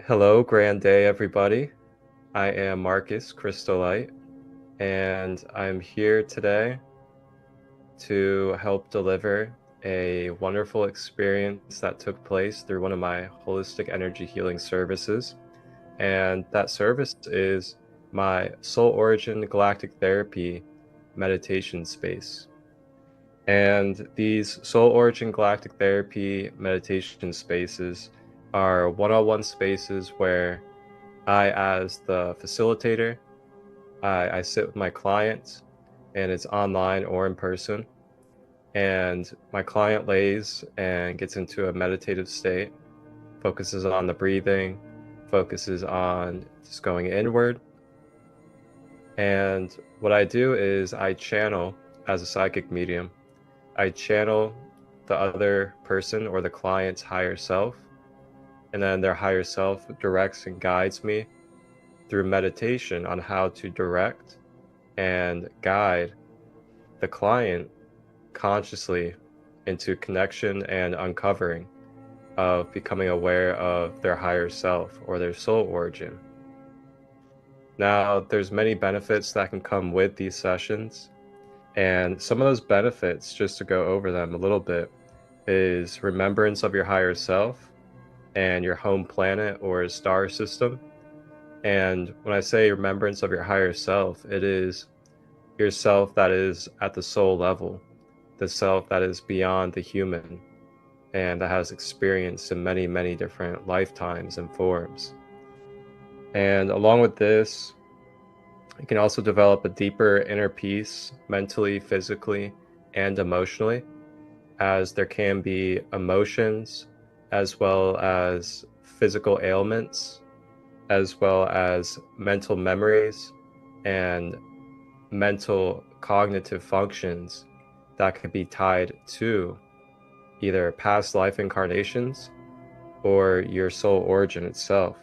Hello, grand day, everybody. I am Marcus, Christolight, and I'm here today to help deliver a wonderful experience that took place through one of my holistic energy healing services. And that service is my Soul Origin Galactic Therapy meditation space. And these Soul Origin Galactic Therapy meditation spaces are one-on-one spaces where I, as the facilitator, I sit with my client, and it's online or in person. And my client lays and gets into a meditative state, focuses on the breathing, focuses on just going inward. And what I do is I channel as a psychic medium. I channel the other person or the client's higher self, and then their higher self directs and guides me through meditation on how to direct and guide the client consciously into connection and uncovering of becoming aware of their higher self or their soul origin. Now, there's many benefits that can come with these sessions, and some of those benefits, just to go over them a little bit, is remembrance of your higher self and your home planet or star system. And when I say remembrance of your higher self, it is yourself that is at the soul level, the self that is beyond the human, and that has experienced in many, many different lifetimes and forms. And along with this, you can also develop a deeper inner peace mentally, physically, and emotionally, as there can be emotions as well as physical ailments, as well as mental memories and mental cognitive functions that could be tied to either past life incarnations or your soul origin itself.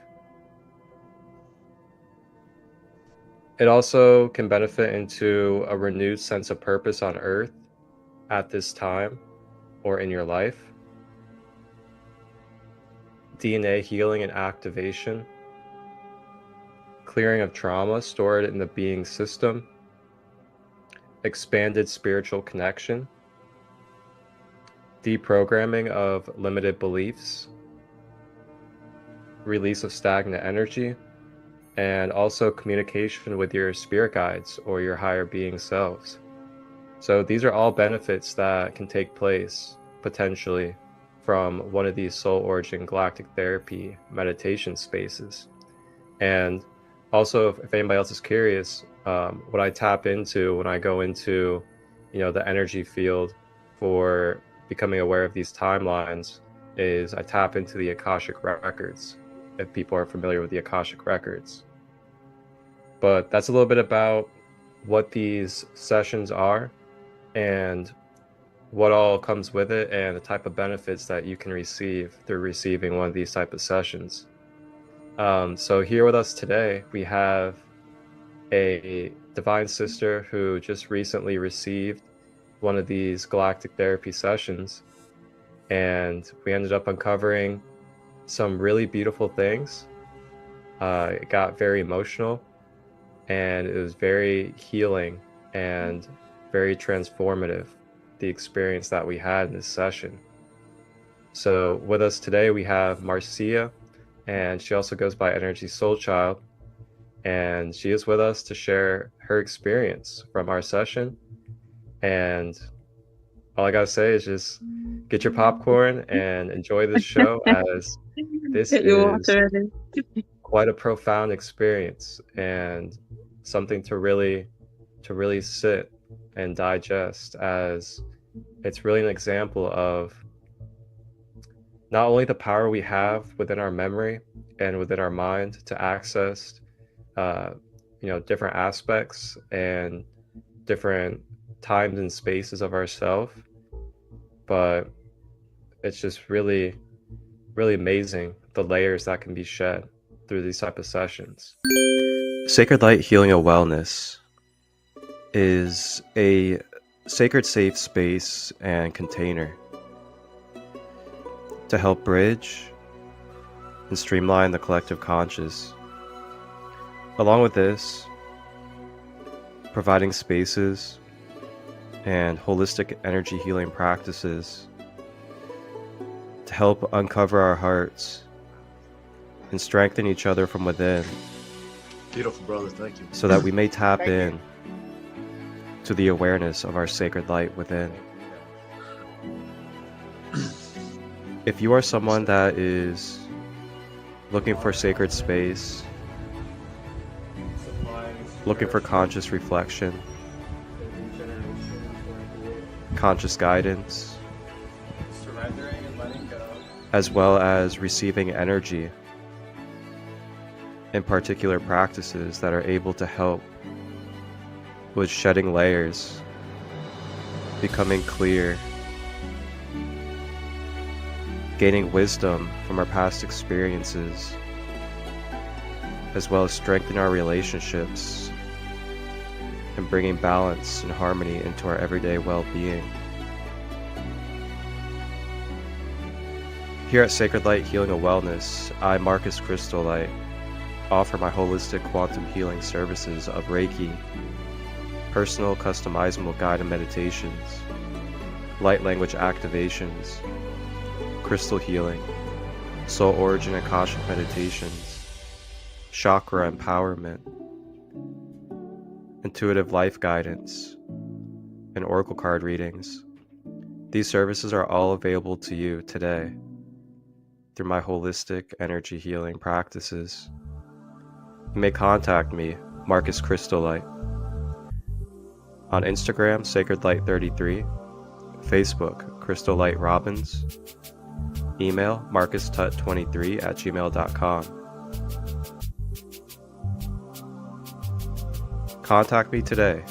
It also can benefit into a renewed sense of purpose on Earth at this time or in your life. DNA healing and activation, clearing of trauma stored in the being system, expanded spiritual connection, deprogramming of limited beliefs, release of stagnant energy, and also communication with your spirit guides or your higher being selves. So these are all benefits that can take place potentially from one of these Soul Origin Galactic Therapy meditation spaces. And also, if anybody else is curious, what I tap into when I go into, the energy field for becoming aware of these timelines is I tap into the Akashic Records, if people are familiar with the Akashic Records. But that's a little bit about what these sessions are and what all comes with it and the type of benefits that you can receive through receiving one of these type of sessions. So here with us today, we have a divine sister who just recently received one of these galactic therapy sessions, and we ended up uncovering some really beautiful things. It got very emotional, and it was very healing and very transformative, the experience that we had in this session. So with us today, we have Marcia, and she also goes by Energy Soul Child, and she is with us to share her experience from our session. And all I gotta say is just get your popcorn and enjoy this show, as this Get your is water ready. quite a profound experience and something to really sit and digest, as it's really an example of not only the power we have within our memory and within our mind to access different aspects and different times and spaces of ourself, but it's just really amazing the layers that can be shed through these type of sessions. Sacred Light Healing and Wellness is a sacred safe space and container to help bridge and streamline the collective conscious. Along with this, providing spaces and holistic energy healing practices to help uncover our hearts and strengthen each other from within. Beautiful, brother. Thank you. So that we may tap in to the awareness of our sacred light within. If you are someone that is looking for sacred space, looking for conscious reflection, conscious guidance, as well as receiving energy in particular practices that are able to help with shedding layers, becoming clear, gaining wisdom from our past experiences, as well as strengthen our relationships and bringing balance and harmony into our everyday well-being. Here at Sacred Light Healing and Wellness, I, Marcus Christolight, offer my holistic quantum healing services of Reiki, personal customizable guided meditations, light language activations, crystal healing, soul origin and Akashic meditations, chakra empowerment, intuitive life guidance, and oracle card readings. These services are all available to you today through my holistic energy healing practices. You may contact me, Marcus Christolight, on Instagram, SacredLight33, Facebook, Christolight Robbins, email, marcustut23@gmail.com. Contact me today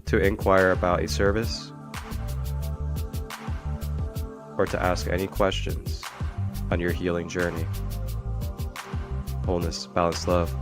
to inquire about a service or to ask any questions on your healing journey. Wholeness, balance, love.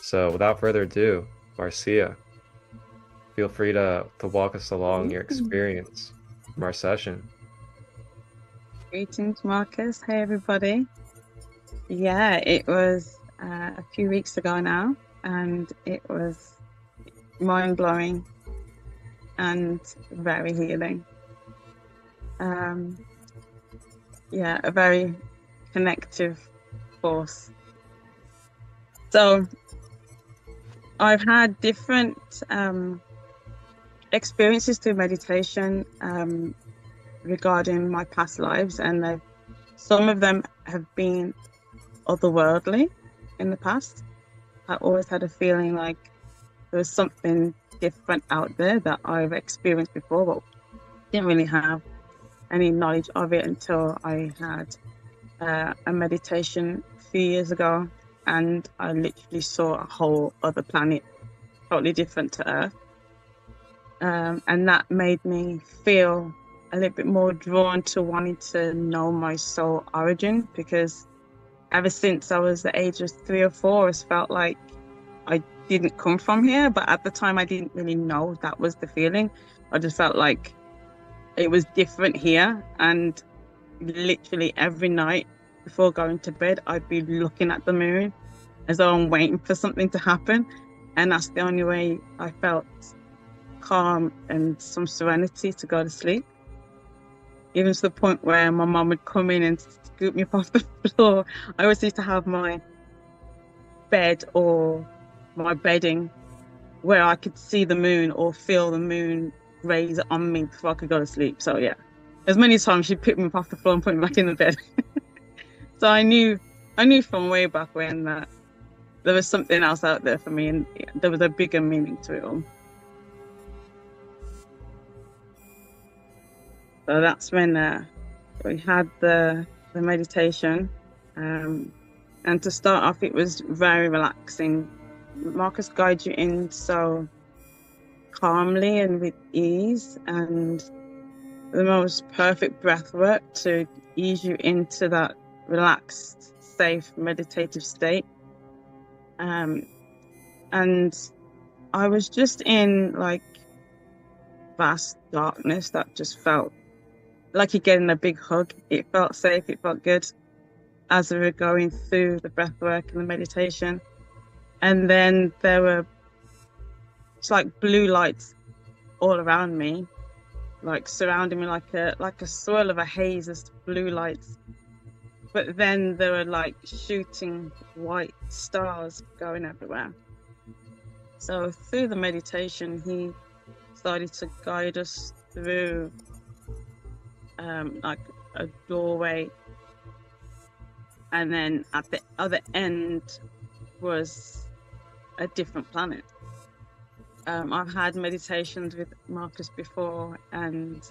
So without further ado, Marcia, feel free to walk us along your experience from our session. Greetings, Marcus. Hey, everybody. Yeah, it was a few weeks ago now, and it was mind-blowing and very healing. Yeah, a very connective force. So I've had different experiences through meditation regarding my past lives, and some of them have been otherworldly in the past. I always had a feeling like there was something different out there that I've experienced before, but didn't really have any knowledge of it until I had a meditation a few years ago, and I literally saw a whole other planet, totally different to Earth. And that made me feel a little bit more drawn to wanting to know my soul origin, because ever since I was the age of 3 or 4, I felt like I didn't come from here, but at the time I didn't really know that was the feeling. I just felt like it was different here, and literally every night before going to bed I'd be looking at the moon as though I'm waiting for something to happen. And that's the only way I felt calm and some serenity to go to sleep. Even to the point where my mum would come in and scoop me up off the floor. I always used to have my bed or my bedding where I could see the moon or feel the moon rays on me before I could go to sleep. So yeah, as many times she'd pick me up off the floor and put me back in the bed. So I knew from way back when that there was something else out there for me, and there was a bigger meaning to it all. So that's when we had the meditation, and to start off, it was very relaxing. Marcus guides you in so calmly and with ease, and the most perfect breath work to ease you into that relaxed, safe, meditative state. And I was just in like vast darkness that just felt like you're getting a big hug. It felt safe, it felt good as we were going through the breath work and the meditation. And then there were just like blue lights all around me, like surrounding me like a swirl of a haze of blue lights. But then there were like shooting white stars going everywhere. So through the meditation, he started to guide us through like a doorway, and then at the other end was a different planet. I've had meditations with Marcus before, and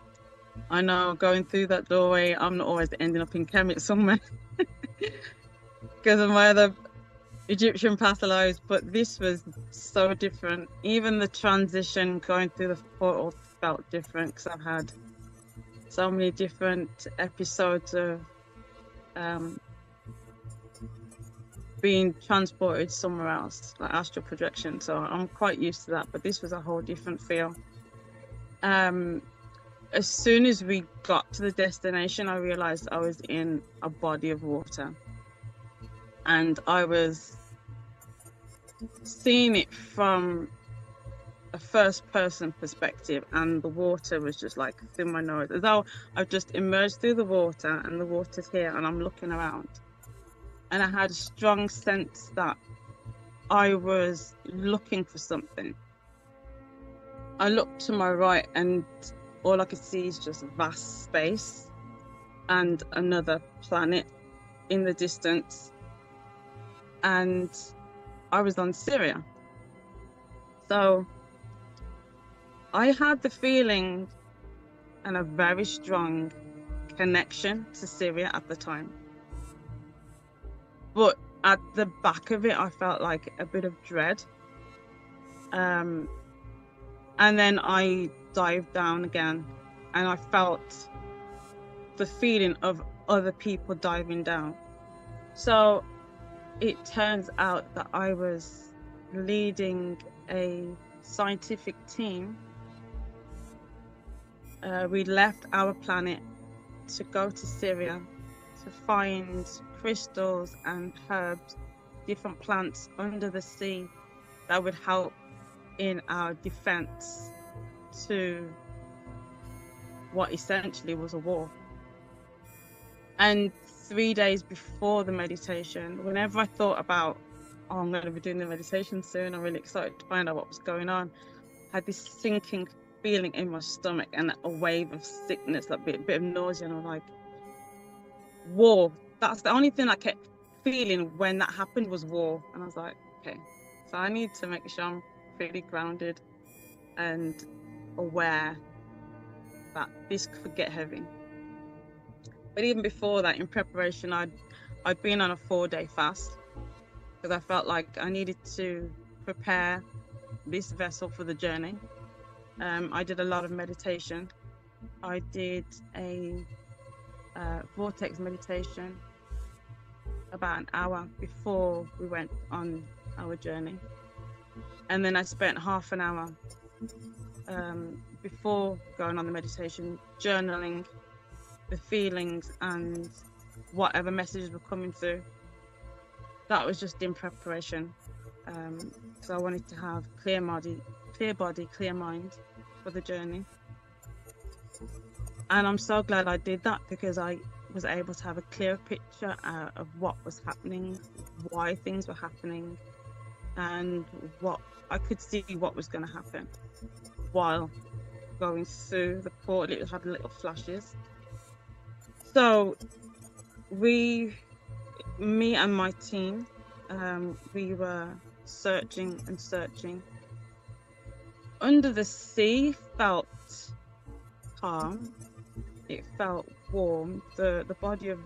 I know going through that doorway, I'm not always ending up in Kemet somewhere because of my other Egyptian past lives, but this was so different. Even the transition going through the portal felt different because I've had so many different episodes of being transported somewhere else, like astral projection. So I'm quite used to that, but this was a whole different feel. As soon as we got to the destination, I realized I was in a body of water, and I was seeing it from a first-person perspective, and the water was just like through my nose, as though I've just emerged through the water and the water's here and I'm looking around. And I had a strong sense that I was looking for something. I looked to my right and all I could see is just vast space and another planet in the distance. And I was on Syria. So I had the feeling and a very strong connection to Syria at the time. But at the back of it, I felt like a bit of dread. And then I dived down again, and I felt the feeling of other people diving down. So it turns out that I was leading a scientific team. We left our planet to go to Syria to find crystals and herbs, different plants under the sea that would help in our defense to what essentially was a war. And 3 days before the meditation, whenever I thought about, oh, I'm going to be doing the meditation soon, I'm really excited to find out what was going on, I had this sinking feeling in my stomach and a wave of sickness, like a bit of nausea, and I'm like, war. That's the only thing I kept feeling when that happened was war. And I was like, okay, so I need to make sure I'm pretty grounded and aware that this could get heavy. But even before that, in preparation, I'd been on a 4-day fast because I felt like I needed to prepare this vessel for the journey. I did a lot of meditation. I did a vortex meditation about an hour before we went on our journey, and then I spent half an hour before going on the meditation journaling the feelings and whatever messages were coming through. that was just in preparation. So I wanted to have clear body, clear mind for the journey. And I'm so glad I did that, because I was able to have a clear picture of what was happening, why things were happening, and what I could see what was going to happen while going through the portal. It had little flashes. So me and my team, we were searching and searching. Under the sea felt calm. It felt warm. The body of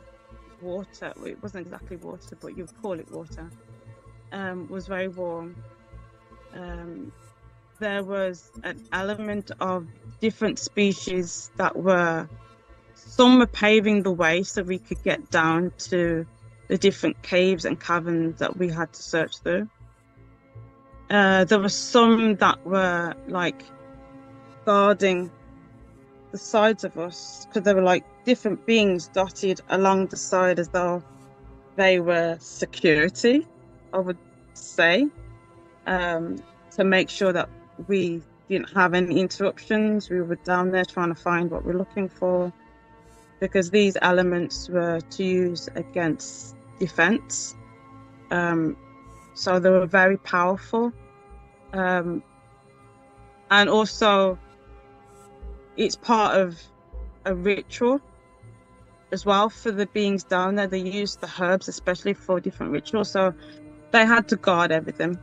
water, it wasn't exactly water, but you'd call it water, was very warm. There was an element of different species that were, some were paving the way so we could get down to the different caves and caverns that we had to search through. There were some that were like guarding the sides of us, because there were like different beings dotted along the side as though they were security, I would say, to make sure that we didn't have any interruptions. We were down there trying to find what we're looking for, because these elements were to use against defense. So they were very powerful. And also, it's part of a ritual as well for the beings down there. They use the herbs especially for different rituals, so they had to guard everything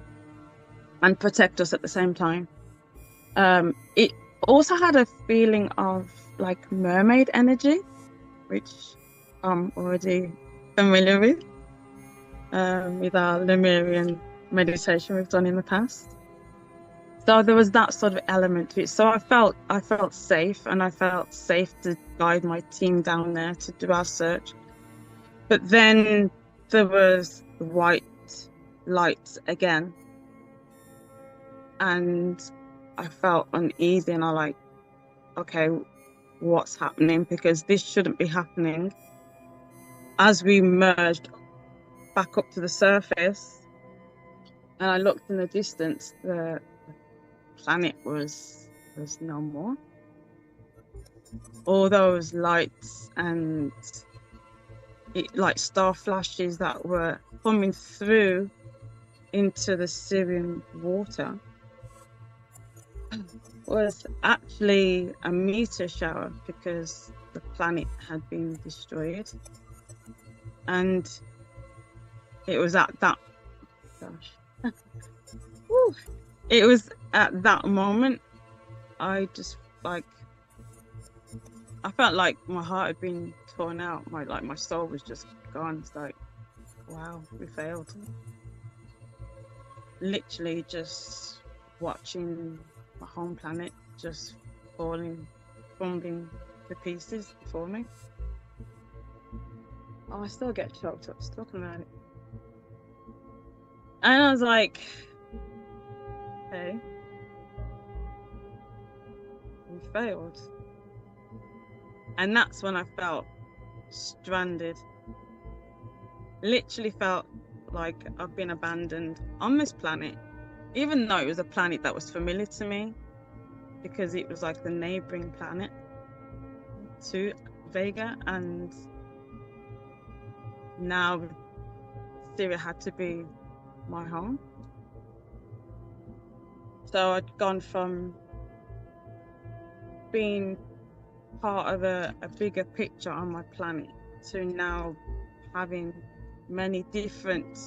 and protect us at the same time. It also had a feeling of like mermaid energy, which I'm already familiar with our Lemurian meditation we've done in the past. So there was that sort of element to it. So I felt safe, and I felt safe to guide my team down there to do our search. But then there was white lights again, and I felt uneasy, and I like, okay, what's happening? Because this shouldn't be happening. As we merged back up to the surface, and I looked in the distance, the planet was no more. All those lights and like star flashes that were coming through into the Syrian water was actually a meteor shower, because the planet had been destroyed. And it was at that, it was at that moment I just like, I felt like my heart had been torn out. My soul was just gone. It's like, wow, we failed. Literally just watching my home planet just falling, crumbling to pieces before me. Oh, I still get choked up just talking about it. And I was like, okay, we failed. And that's when I felt stranded. Literally felt like I've been abandoned on this planet, even though it was a planet that was familiar to me, because it was like the neighboring planet to Vega, and now Syria had to be my home. So I'd gone from being part of a bigger picture on my planet to now having many different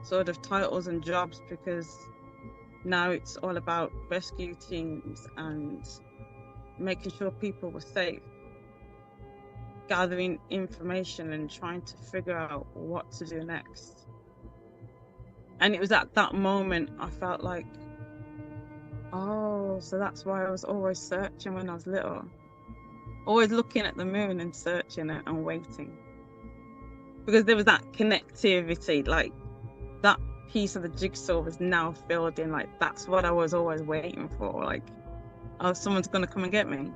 sort of titles and jobs, because now it's all about rescue teams and making sure people were safe, gathering information and trying to figure out what to do next. And it was at that moment I felt like, oh, so that's why I was always searching when I was little, always looking at the moon and searching it and waiting, because there was that connectivity, like that piece of the jigsaw was now filled in. Like that's what I was always waiting for, like, oh, someone's gonna come and get me.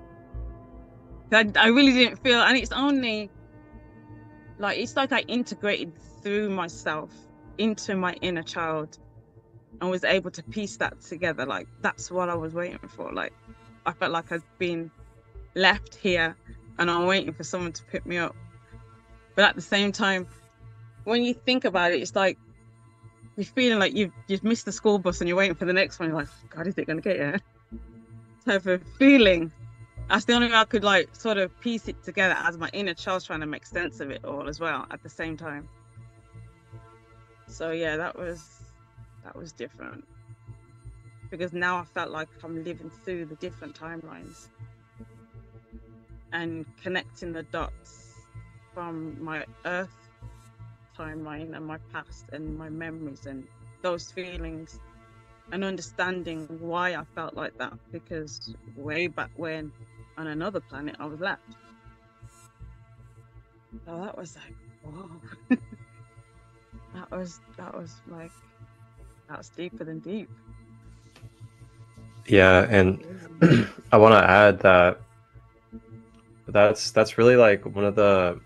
I really didn't feel, and it's only like, it's like I integrated through myself into my inner child and was able to piece that together. Like, that's what I was waiting for. Like, I felt like I'd been left here and I'm waiting for someone to pick me up. But at the same time, when you think about it, it's like you're feeling like you've missed the school bus and you're waiting for the next one. You're like, God, is it going to get here? Type of feeling. That's the only way I could like sort of piece it together as my inner child's trying to make sense of it all as well at the same time. So yeah, that was different, because now I felt like I'm living through the different timelines and connecting the dots from my Earth timeline and my past and my memories and those feelings, and understanding why I felt like that, because way back when on another planet I was left. So that was like, whoa. that was like, that's deeper than deep. Yeah, and I want to add that that's really like one of the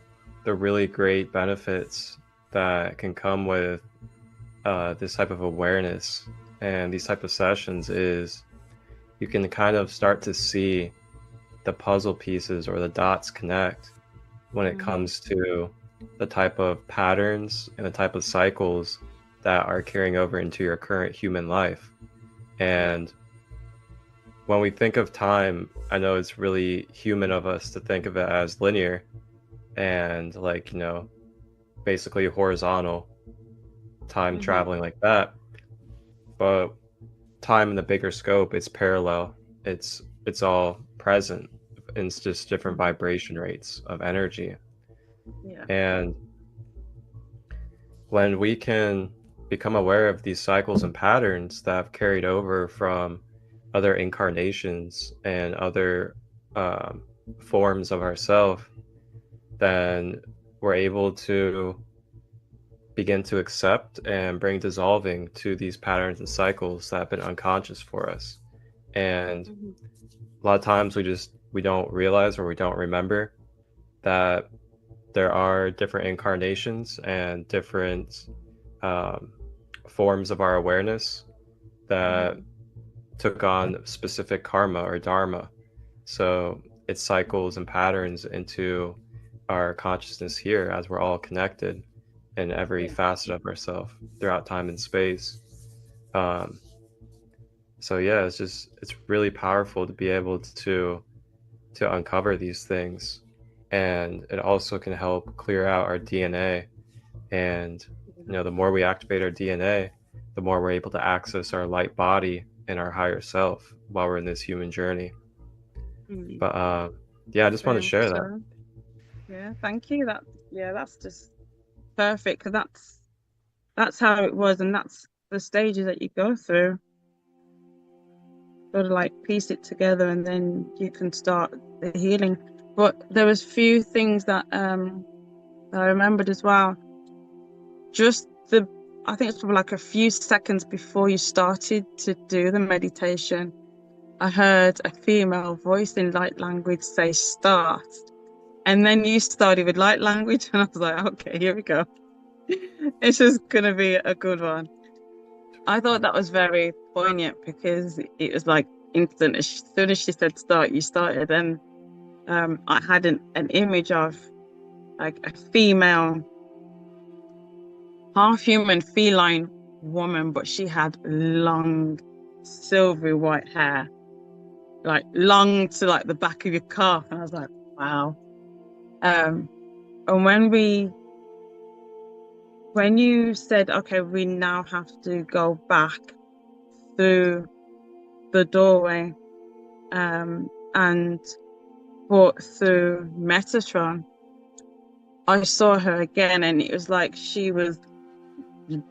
really great benefits that can come with this type of awareness and these type of sessions is you can kind of start to see the puzzle pieces or the dots connect when it comes to the type of patterns and the type of cycles that are carrying over into your current human life. And when we think of time, I know it's really human of us to think of it as linear and like, you know, basically horizontal time traveling like that. But time in the bigger scope, it's parallel. It's all present. It's just different vibration rates of energy. Yeah. And when we can become aware of these cycles and patterns that have carried over from other incarnations and other forms of ourself, then we're able to begin to accept and bring dissolving to these patterns and cycles that have been unconscious for us. And a lot of times we don't realize or we don't remember that there are different incarnations and different forms of our awareness that took on specific karma or dharma. So it cycles and patterns into our consciousness here as we're all connected in every facet of ourselves throughout time and space. So yeah, it's really powerful to be able to uncover these things. And it also can help clear out our DNA. And you know, the more we activate our DNA, the more we're able to access our light body and our higher self while we're in this human journey. But yeah, I just want to share that. Yeah, thank you. That's just perfect, because that's how it was, and that's the stages that you go through. Sort of like piece it together, and then you can start the healing. But there was few things that I remembered as well. Just I think it's probably like a few seconds before you started to do the meditation, I heard a female voice in light language say start. And then you started with light language, and I was like, okay, here we go. It's just going to be a good one. I thought that was very poignant, because it was like instant. As soon as she said start, you started. And I had an image of like a female, half human feline woman, but she had long, silvery white hair, like long to like the back of your calf. And I was like, wow. And when you said, okay, we now have to go back through the doorway and walk through Metatron, I saw her again, and it was like she was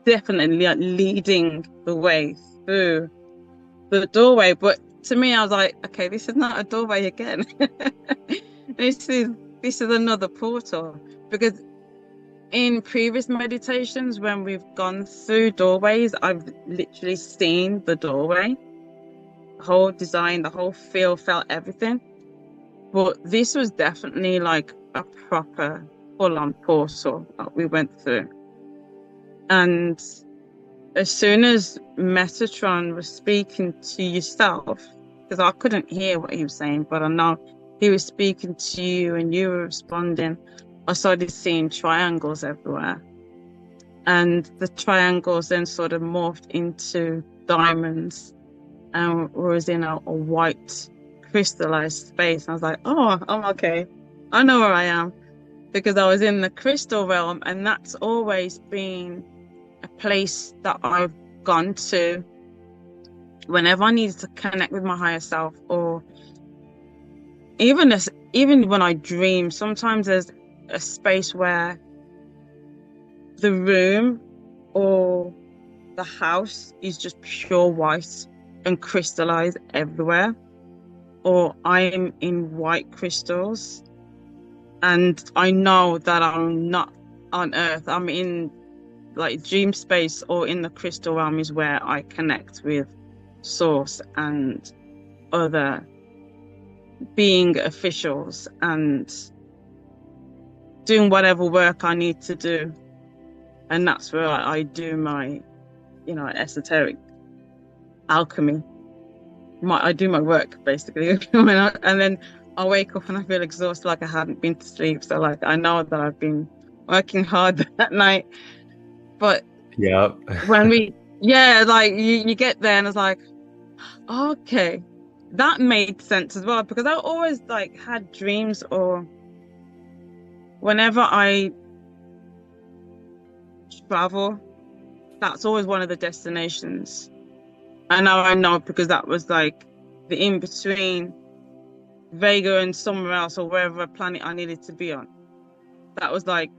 definitely leading the way through the doorway. But to me, I was like, okay, this is not a doorway again. This is another portal, because in previous meditations, when we've gone through doorways, I've literally seen the doorway, the whole design, the whole feel, felt everything. But this was definitely like a proper full-on portal that we went through. And as soon as Metatron was speaking to yourself, because I couldn't hear what he was saying, but I know he was speaking to you and you were responding, I started seeing triangles everywhere. And the triangles then sort of morphed into diamonds and was in a white crystallized space. And I was like, oh, I'm okay. I know where I am, because I was in the crystal realm, and that's always been a place that I've gone to whenever I needed to connect with my higher self, or even when I dream. Sometimes there's a space where the room or the house is just pure white and crystallized everywhere, or I'm in white crystals, and I know that I'm not on Earth. I'm in like dream space, or in the crystal realm is where I connect with source and other being officials and doing whatever work I need to do. And that's where I do my, esoteric alchemy. I do my work basically. And then I wake up and I feel exhausted, like I hadn't been to sleep. So like I know that I've been working hard that night. But Yep. when like you get there and it's like, okay, that made sense as well, because I always like had dreams, or whenever I travel, that's always one of the destinations. And now I know, because that was like the in between Vega and somewhere else, or wherever planet I needed to be on. That was like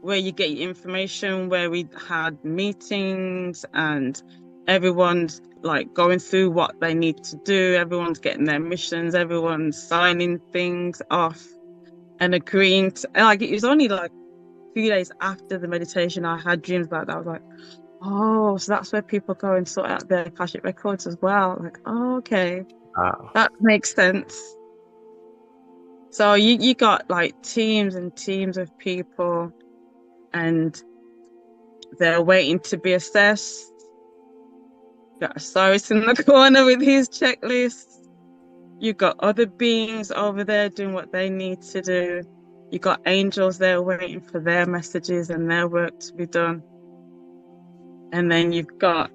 where you get your information, where we had meetings and everyone's like going through what they need to do. Everyone's getting their missions. Everyone's signing things off and agreeing to, like, it was only like a few days after the meditation I had dreams about that. I was like, oh, so that's where people go and sort out their Akashic records as well. Like, oh, okay. Wow. That makes sense. So you got like teams and teams of people, and they're waiting to be assessed. Got Osiris in the corner with his checklist. You got other beings over there doing what they need to do. You got angels there waiting for their messages and their work to be done. And then you've got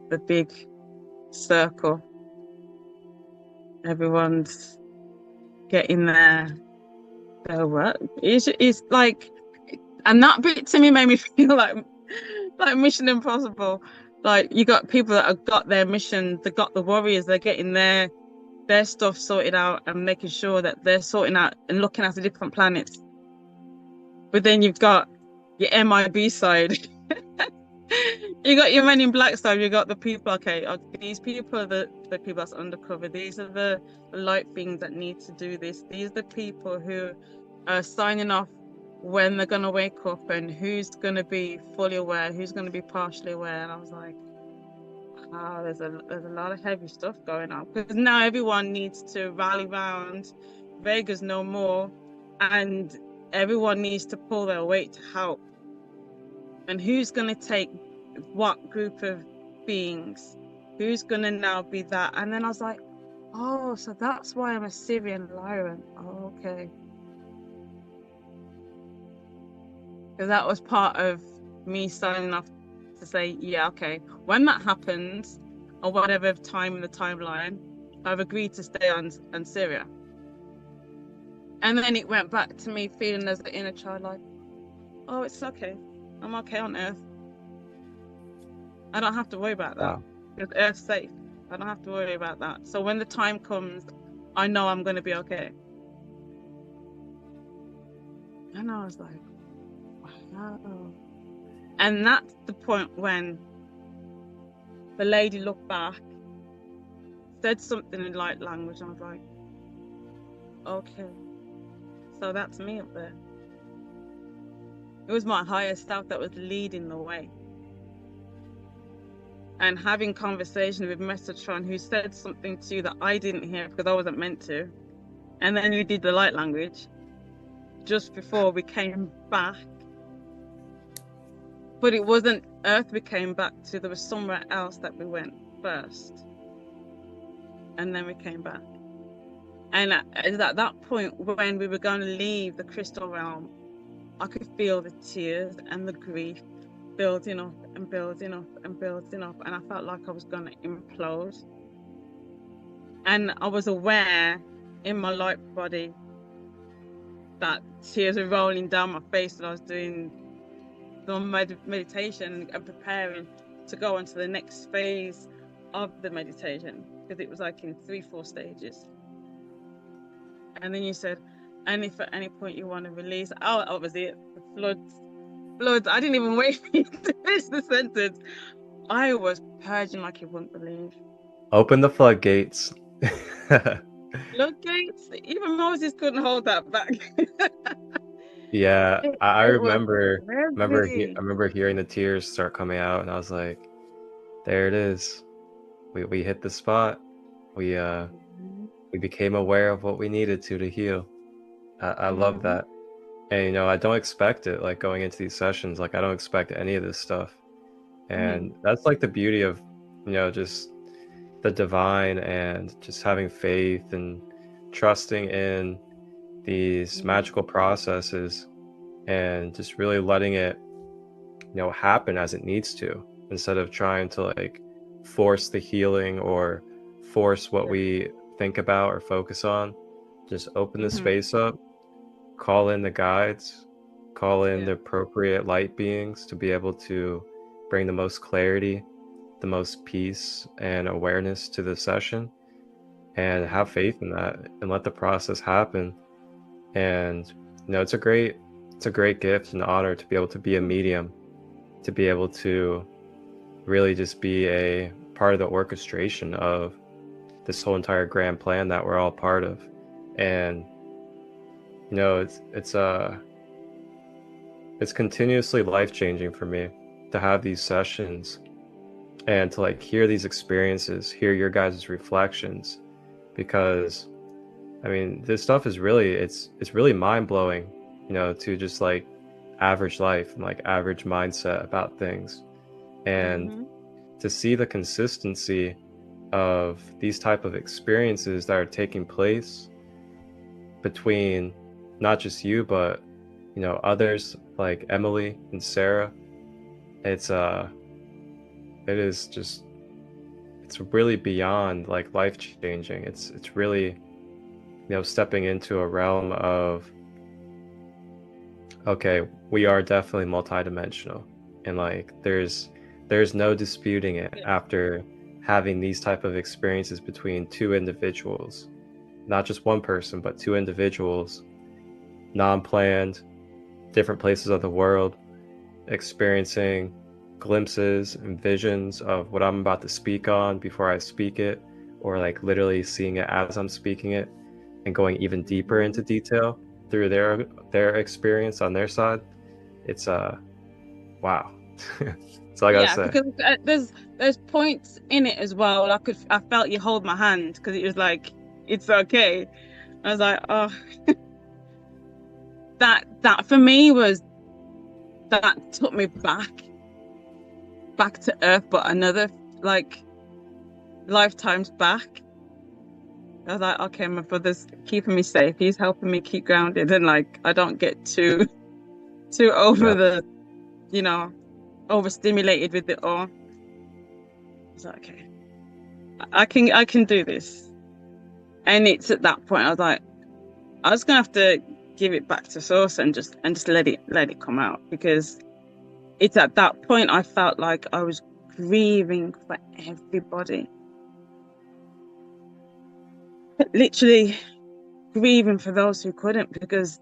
the big circle. Everyone's getting their work. It's like, and that bit to me made me feel like Mission Impossible. Like, you got people that have got their mission, they got the warriors, they're getting their stuff sorted out and making sure that they're sorting out and looking at the different planets. But then you've got your MIB side. You got your Men in Black side. You got the people, okay, these people are the people that's undercover. These are the light beings that need to do this. These are the people who are signing off when they're going to wake up, and who's going to be fully aware, who's going to be partially aware. And I was like, wow, there's a lot of heavy stuff going on, because now everyone needs to rally round. Vega's no more, and everyone needs to pull their weight to help. And who's going to take what group of beings? Who's going to now be that? And then I was like, oh, so that's why I'm a Syrian Lyran. Oh, okay. Because that was part of me signing off to say, yeah, okay, when that happens, or whatever time in the timeline, I've agreed to stay on Syria. And then it went back to me feeling as an inner child, like, oh, it's okay. I'm okay on Earth. I don't have to worry about that. Wow. Because Earth's safe. I don't have to worry about that. So when the time comes, I know I'm going to be okay. And I was like, wow. And that's the point when the lady looked back, said something in light language, and I was like, okay, so that's me up there. It was my higher self that was leading the way. And having conversation with Metatron, who said something to you that I didn't hear because I wasn't meant to. And then we did the light language just before we came back. but it wasn't Earth we came back to. There was somewhere else that we went first, and then we came back. And at that point, when we were going to leave the crystal realm, I could feel the tears and the grief building up and building up and building up, and I felt like I was going to implode. And I was aware in my light body that tears were rolling down my face, and I was doing some meditation and preparing to go on to the next phase of the meditation, because it was like in 3-4 stages. And then you said, and if at any point you want to release, that was it. The floods. I didn't even wait for you to finish the sentence. I was purging like you wouldn't believe. Open the floodgates. Floodgates? Even Moses couldn't hold that back. Yeah, I remember heavy. I remember hearing the tears start coming out, and I was like, there it is. We hit the spot. We became aware of what we needed to heal. I love that. And I don't expect it, like going into these sessions, like I don't expect any of this stuff. And that's like the beauty of just the divine, and just having faith and trusting in these magical processes, and just really letting it happen as it needs to, instead of trying to like force the healing or force what we think about or focus on. Just open the space up, call in the guides, call in the appropriate light beings to be able to bring the most clarity, the most peace and awareness to the session, and have faith in that and let the process happen. And it's a great gift and honor to be able to be a medium, to be able to really just be a part of the orchestration of this whole entire grand plan that we're all part of. And it's continuously life-changing for me to have these sessions and to like hear these experiences, hear your guys' reflections, because I mean, this stuff is really, it's really mind-blowing, to just like average life and like average mindset about things. And to see the consistency of these type of experiences that are taking place between not just you, but others like Emily and Sarah, it is just, it's really beyond like life-changing. It's really stepping into a realm of, okay, we are definitely multidimensional, and like there's no disputing it after having these type of experiences between two individuals, not just one person, but two individuals, non-planned, different places of the world, experiencing glimpses and visions of what I'm about to speak on before I speak it, or like literally seeing it as I'm speaking it, and going even deeper into detail through their experience on their side. It's wow. That's all I gotta say. Because there's points in it as well. I felt you hold my hand, because it was like, it's okay. I was like, oh. that for me was, that took me back to Earth, but another like lifetimes back. I was like, okay, my brother's keeping me safe. He's helping me keep grounded, and like I don't get too over overstimulated with it all. I was like, okay, I can do this. And it's at that point I was like, I was gonna have to give it back to source and just let it come out, because it's at that point I felt like I was grieving for everybody. Literally grieving for those who couldn't, because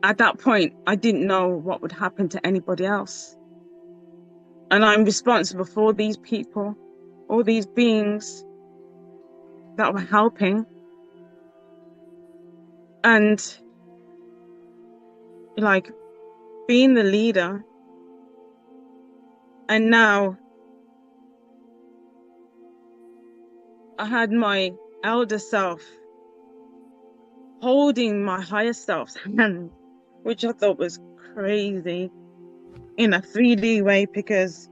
at that point I didn't know what would happen to anybody else, and I'm responsible for these people, all these beings that were helping, and like being the leader. And now I had my elder self holding my higher self's hand which I thought was crazy in a 3D way because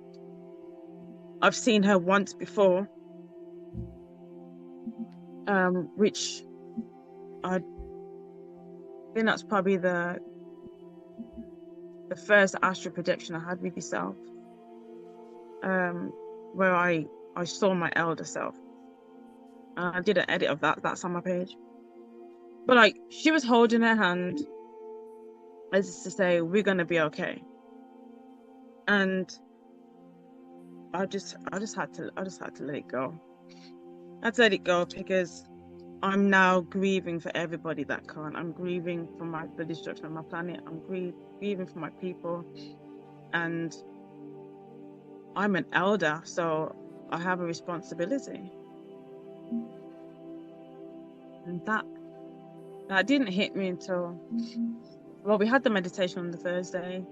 I've seen her once before, which I think that's probably the first astral projection I had with yourself, where I saw my elder self. I did an edit of that's on my page. But like, she was holding her hand as to say, we're gonna be okay. And I just had to let it go. I had to let it go because I'm now grieving for everybody that can't. I'm grieving for the destruction of my planet. I'm grieving for my people. And I'm an elder, so I have a responsibility. And that didn't hit me until, well, we had the meditation on the Thursday.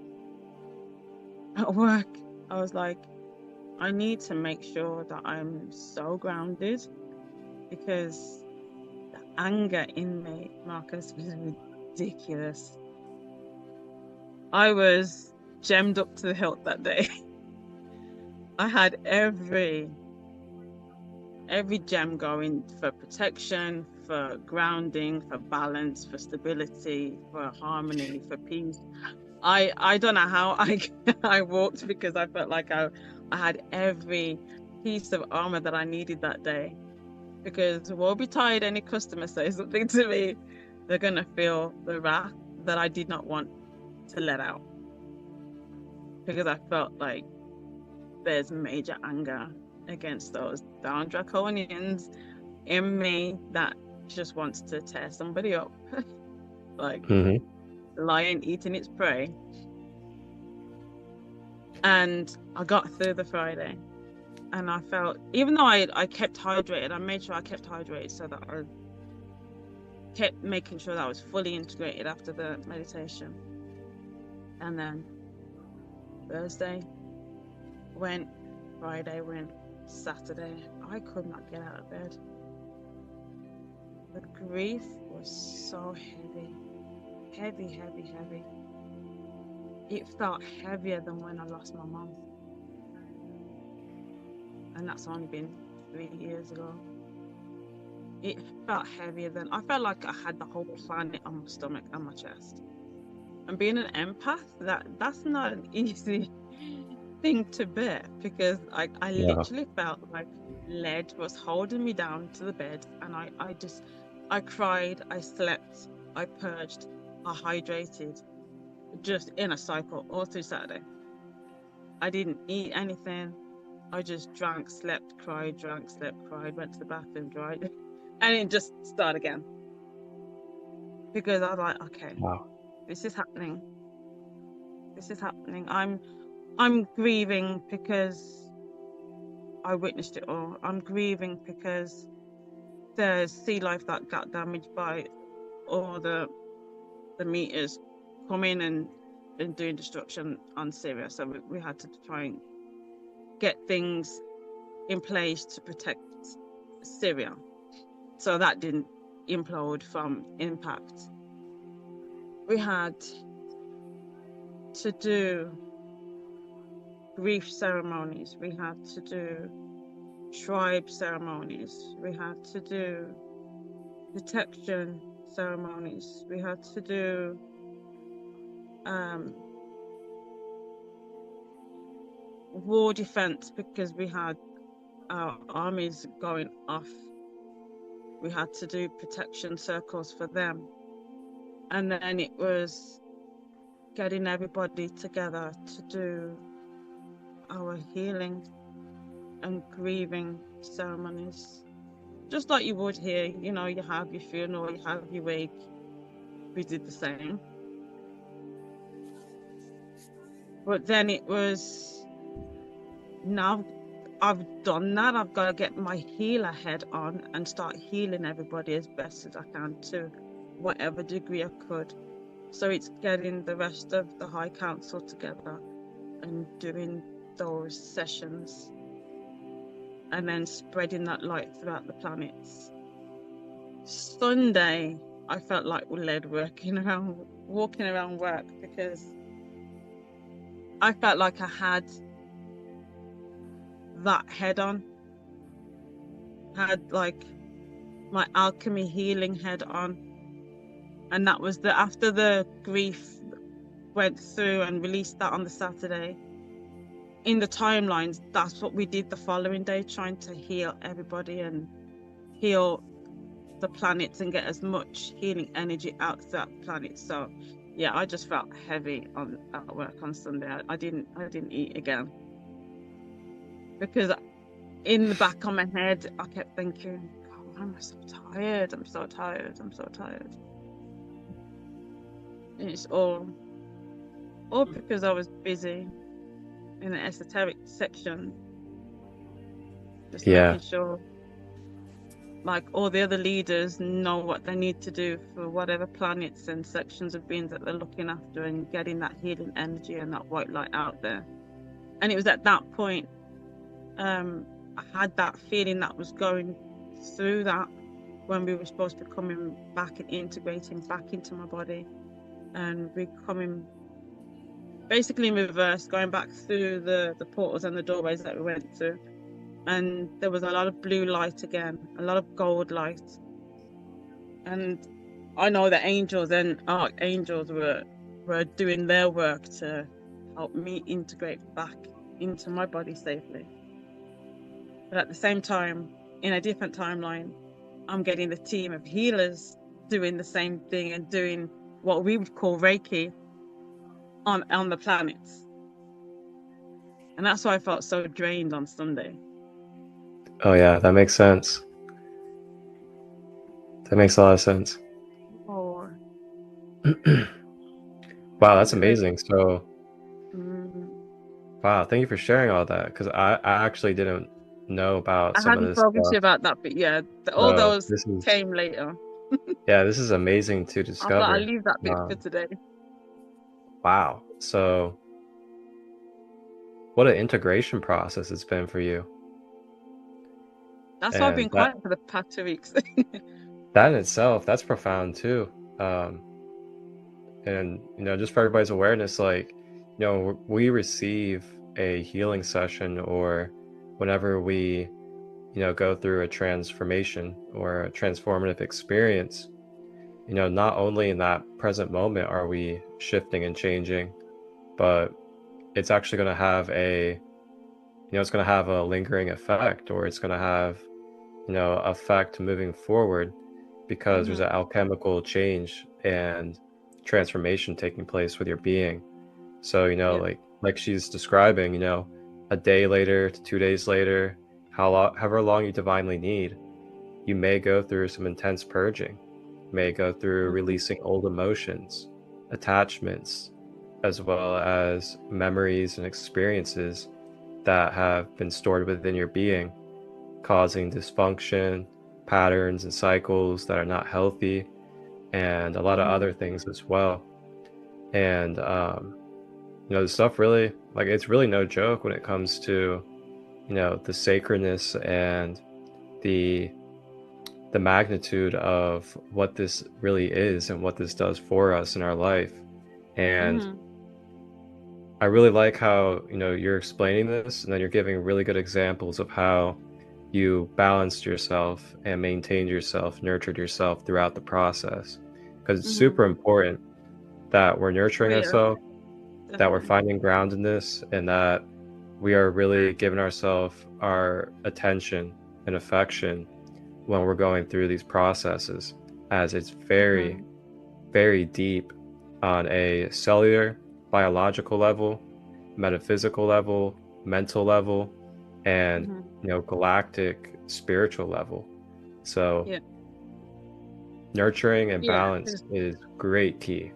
At work, I was like, I need to make sure that I'm so grounded, because the anger in me, Marcus, was ridiculous. I was gemmed up to the hilt that day. I had every gem going for protection, for grounding, for balance, for stability, for harmony, for peace. I don't know how I walked, because I felt like I had every piece of armor that I needed that day. Because woe betide any customer says something to me, they're gonna feel the wrath that I did not want to let out. Because I felt like there's major anger against those darn draconians in me that just wants to tear somebody up. Like lion eating its prey. And I got through the Friday, and I felt, even though I kept hydrated, I made sure I kept hydrated so that I kept making sure that I was fully integrated after the meditation. And then Thursday went, Friday went, Saturday, I could not get out of bed. The grief was so heavy. Heavy. It felt heavier than when I lost my mom. And that's only been 3 years ago. It felt heavier than, I felt like I had the whole planet on my stomach and my chest. And being an empath, that's not an easy thing to bear, because I literally felt like lead was holding me down to the bed, and I cried, I slept, I purged, I hydrated, just in a cycle all through Saturday. I didn't eat anything. I just drank, slept, cried, drank, slept, cried, went to the bathroom, dried, and it just started again. Because I was like, okay, this is happening. I'm grieving because I witnessed it all. I'm grieving because there's sea life that got damaged by all the meters coming and doing destruction on Syria. So we had to try and get things in place to protect Syria, so that didn't implode from impact. We had to do grief ceremonies, we had to do tribe ceremonies, we had to do protection ceremonies, we had to do war defense, because we had our armies going off. We had to do protection circles for them. And then it was getting everybody together to do our healing and grieving ceremonies. Just like you would here, you know, you have your funeral, you have your wake. We did the same. But then it was, now I've done that, I've got to get my healer head on and start healing everybody as best as I can, to whatever degree I could. So it's getting the rest of the High Council together and doing those sessions, and then spreading that light throughout the planets. Sunday, I felt like led walking around work, because I felt like I had that head on, had like my alchemy healing head on. And that was after the grief went through and released that on the Saturday. In the timelines, that's what we did the following day, trying to heal everybody and heal the planets and get as much healing energy out to that planet. So yeah, I just felt heavy at work on Sunday. I didn't eat again, because in the back of my head I kept thinking, oh, why am I so tired? I'm so tired. And it's all because I was busy in the esoteric section, just Yeah. making sure like all the other leaders know what they need to do for whatever planets and sections of beings that they're looking after, and getting that healing energy and that white light out there. And it was at that point I had that feeling that was going through that, when we were supposed to be coming back and integrating back into my body, and becoming basically in reverse, going back through the portals and the doorways that we went through. And there was a lot of blue light again, a lot of gold light. And I know the angels and archangels were doing their work to help me integrate back into my body safely. But at the same time, in a different timeline, I'm getting the team of healers doing the same thing and doing what we would call Reiki on the planets. And that's why I felt so drained on Sunday. Oh yeah, that makes sense. That makes a lot of sense. Oh. Wow, that's amazing. So, Mm. wow, thank you for sharing all that, because I actually didn't know about I some of hadn't this spoken to stuff. you about that, but yeah, all So those this is, came later. yeah, this is amazing to I thought I'll discover. leave that bit for today. Wow. So what an integration process it's been for you. That's why I've been And that quiet for the past 2 weeks. in itself, that's profound too. And just for everybody's awareness, like, we receive a healing session, or whenever we go through a transformation or a transformative experience, not only in that present moment are we shifting and changing, but it's actually going to have it's going to have a lingering effect, or it's going to have effect moving forward, because there's an alchemical change and transformation taking place with your being. So like she's describing, a day later to 2 days later, however long you divinely need, you may go through some intense purging, may go through releasing old emotions, attachments, as well as memories and experiences that have been stored within your being, causing dysfunction, patterns and cycles that are not healthy, and a lot of other things as well. And the stuff really, like, it's really no joke when it comes to the sacredness and the magnitude of what this really is and what this does for us in our life. And I really like how you're explaining this, and then you're giving really good examples of how you balanced yourself and maintained yourself, nurtured yourself throughout the process, because it's super important that we're nurturing ourselves, that we're finding groundedness, and that we are really giving ourselves our attention and affection when we're going through these processes, as it's very, very deep on a cellular, biological level, metaphysical level, mental level, and galactic spiritual level. So nurturing and balance is great key.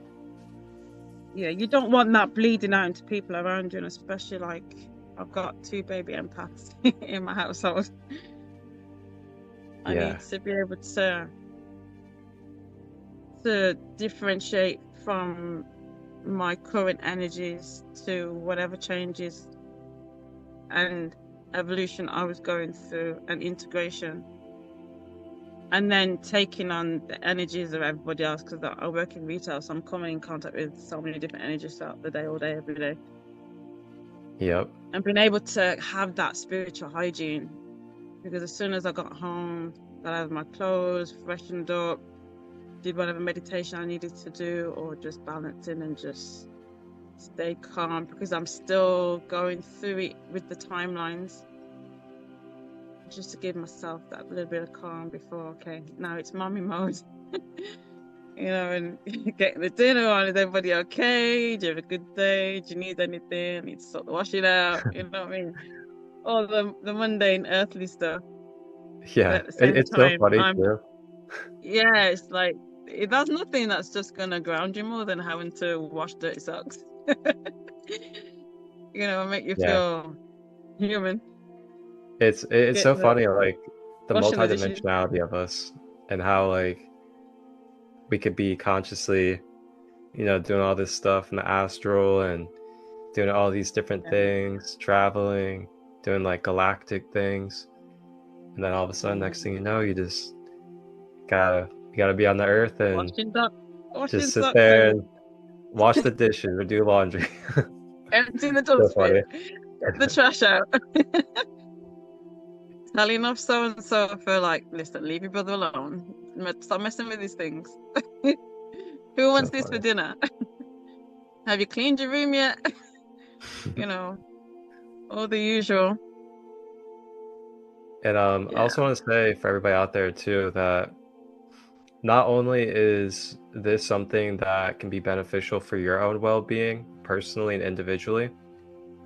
Yeah, you don't want that bleeding out into people around you, and especially like I've got 2 baby empaths in my household. I need to be able to differentiate from my current energies to whatever changes and evolution I was going through, and integration, and then taking on the energies of everybody else, because I work in retail, so I'm coming in contact with so many different energies throughout the day, all day, every day. Yep. And being able to have that spiritual hygiene, because as soon as I got home, got out of my clothes, freshened up, did whatever meditation I needed to do, or just balancing and just stay calm, because I'm still going through it with the timelines, just to give myself that little bit of calm before, okay, now it's mommy mode. You know, and getting the dinner on. Is everybody okay? Do you have a good day? Do you need anything? Need to sort the washing out? You know what I mean? All the mundane earthly stuff. But Yeah, at the same it's so time, funny too. it's like there's nothing that's just gonna ground you more than having to wash dirty socks. You know, make you Yeah, feel human. it's so Getting the funny, like the washing the dishes. multidimensionality of us and how like we could be consciously, doing all this stuff in the astral and doing all these different Yeah. things, traveling, doing like galactic things, and then all of a sudden, next thing you know, you gotta be on the earth and Washing just sit socks there and and wash the dishes or do laundry. emptying the So dustbin, funny. get the trash out. Telling off so and so for like, listen, leave your brother alone. Stop messing with these things. Who So wants this for funny. dinner? Have you cleaned your room yet? You know, all the usual. And I Yeah. also want to say for everybody out there too that not only is this something that can be beneficial for your own well-being personally and individually,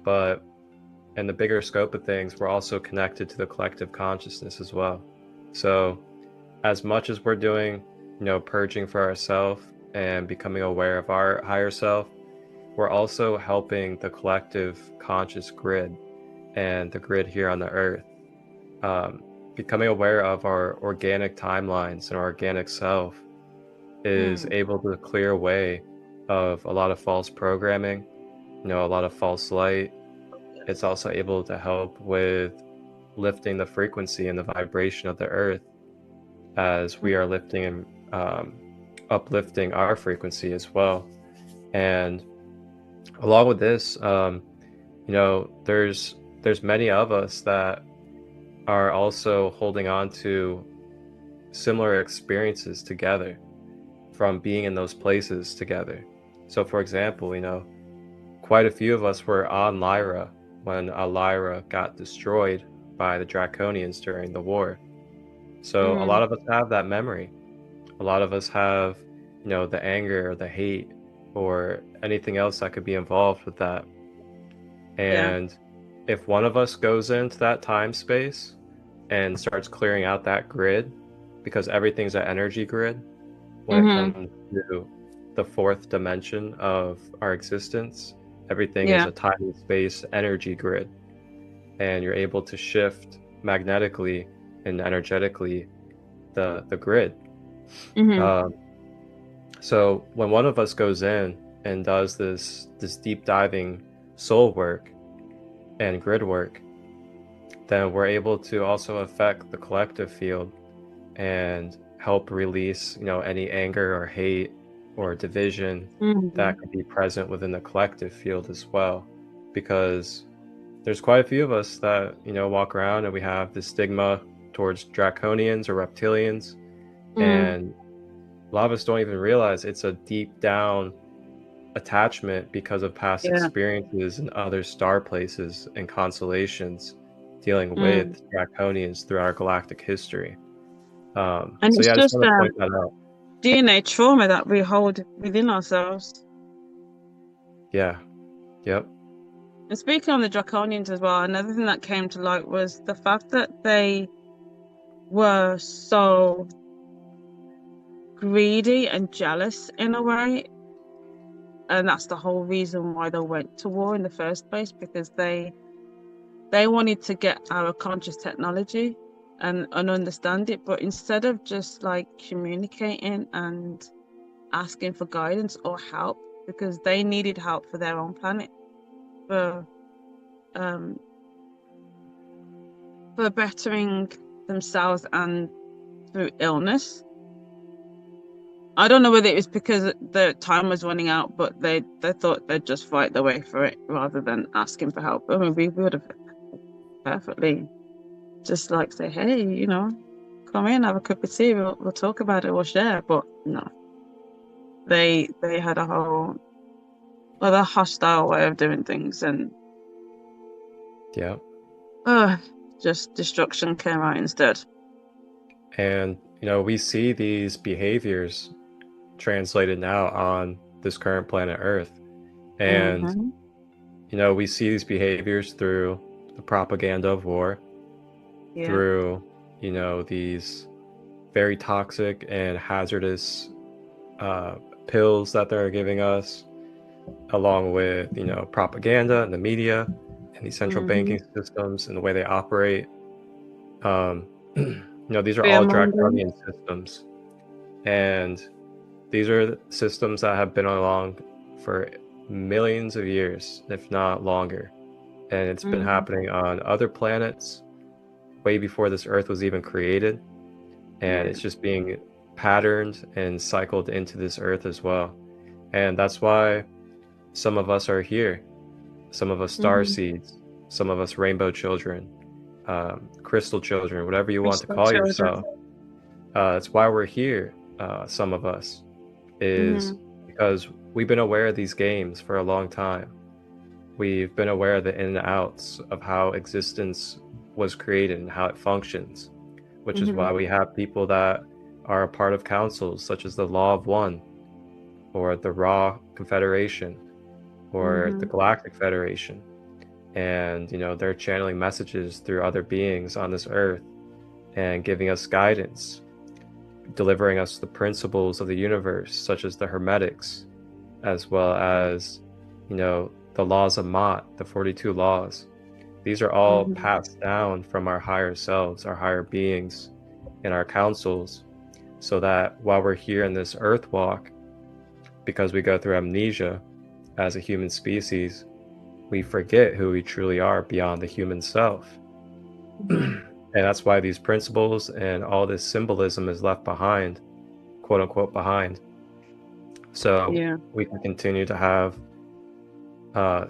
but in the bigger scope of things, we're also connected to the collective consciousness as well. So as much as we're doing, purging for ourselves and becoming aware of our higher self, we're also helping the collective conscious grid and the grid here on the earth. Becoming aware of our organic timelines and our organic self is able to clear away of a lot of false programming, a lot of false light. It's also able to help with lifting the frequency and the vibration of the earth as we are lifting and uplifting our frequency as well. And along with this, there's many of us that are also holding on to similar experiences together from being in those places together. So for example, quite a few of us were on Lyra when Lyra got destroyed by the Draconians during the war. So a lot of us have that memory. A lot of us have, the anger or the hate or anything else that could be involved with that. And if one of us goes into that time space and starts clearing out that grid, because everything's an energy grid when it comes to the fourth dimension of our existence, everything is a time and space energy grid, and you're able to shift magnetically and energetically the grid. So when one of us goes in and does this deep diving soul work and grid work, then we're able to also affect the collective field and help release, any anger or hate or division that could be present within the collective field as well. Because there's quite a few of us that, walk around and we have this stigma towards draconians or reptilians. And a lot of us don't even realize it's a deep down attachment because of past experiences in other star places and constellations dealing with draconians throughout our galactic history. And so it's yeah, I just just want to point that out. DNA trauma that we hold within ourselves. Yeah. Yep. And speaking of the Draconians as well, another thing that came to light was the fact that they were so greedy and jealous in a way. And that's the whole reason why they went to war in the first place, because they wanted to get our conscious technology and understand it, but instead of just like communicating and asking for guidance or help, because they needed help for their own planet, for bettering themselves and through illness. I don't know whether it was because the time was running out, but they thought they'd just fight their way through it rather than asking for help. I mean, we would have perfectly just like say, hey, come in, have a cup of tea, we'll talk about it, we'll share. But no, they had a whole other hostile way of doing things, and Yeah. just destruction came out instead. And, we see these behaviors translated now on this current planet Earth. And, we see these behaviors through the propaganda of war, through, these very toxic and hazardous pills that they're giving us, along with, propaganda and the media and these central banking systems and the way they operate. These are all draconian systems. And these are systems that have been along for millions of years, if not longer. And it's been happening on other planets way before this Earth was even created. And it's just being patterned and cycled into this Earth as well. And that's why some of us are here. Some of us starseeds, some of us rainbow children, crystal children, whatever you want to call yourself. That's why we're here. Some of us is because we've been aware of these games for a long time. We've been aware of the in and outs of how existence was created and how it functions, which is why we have people that are a part of councils such as the Law of One, or the Raw Confederation, or the Galactic Federation. And, they're channeling messages through other beings on this Earth and giving us guidance, delivering us the principles of the universe, such as the Hermetics, as well as, the laws of Mott, the 42 laws. These are all passed down from our higher selves, our higher beings, in our councils, so that while we're here in this Earth walk, because we go through amnesia as a human species, we forget who we truly are beyond the human self. And that's why these principles and all this symbolism is left behind, quote unquote behind. So we can continue to have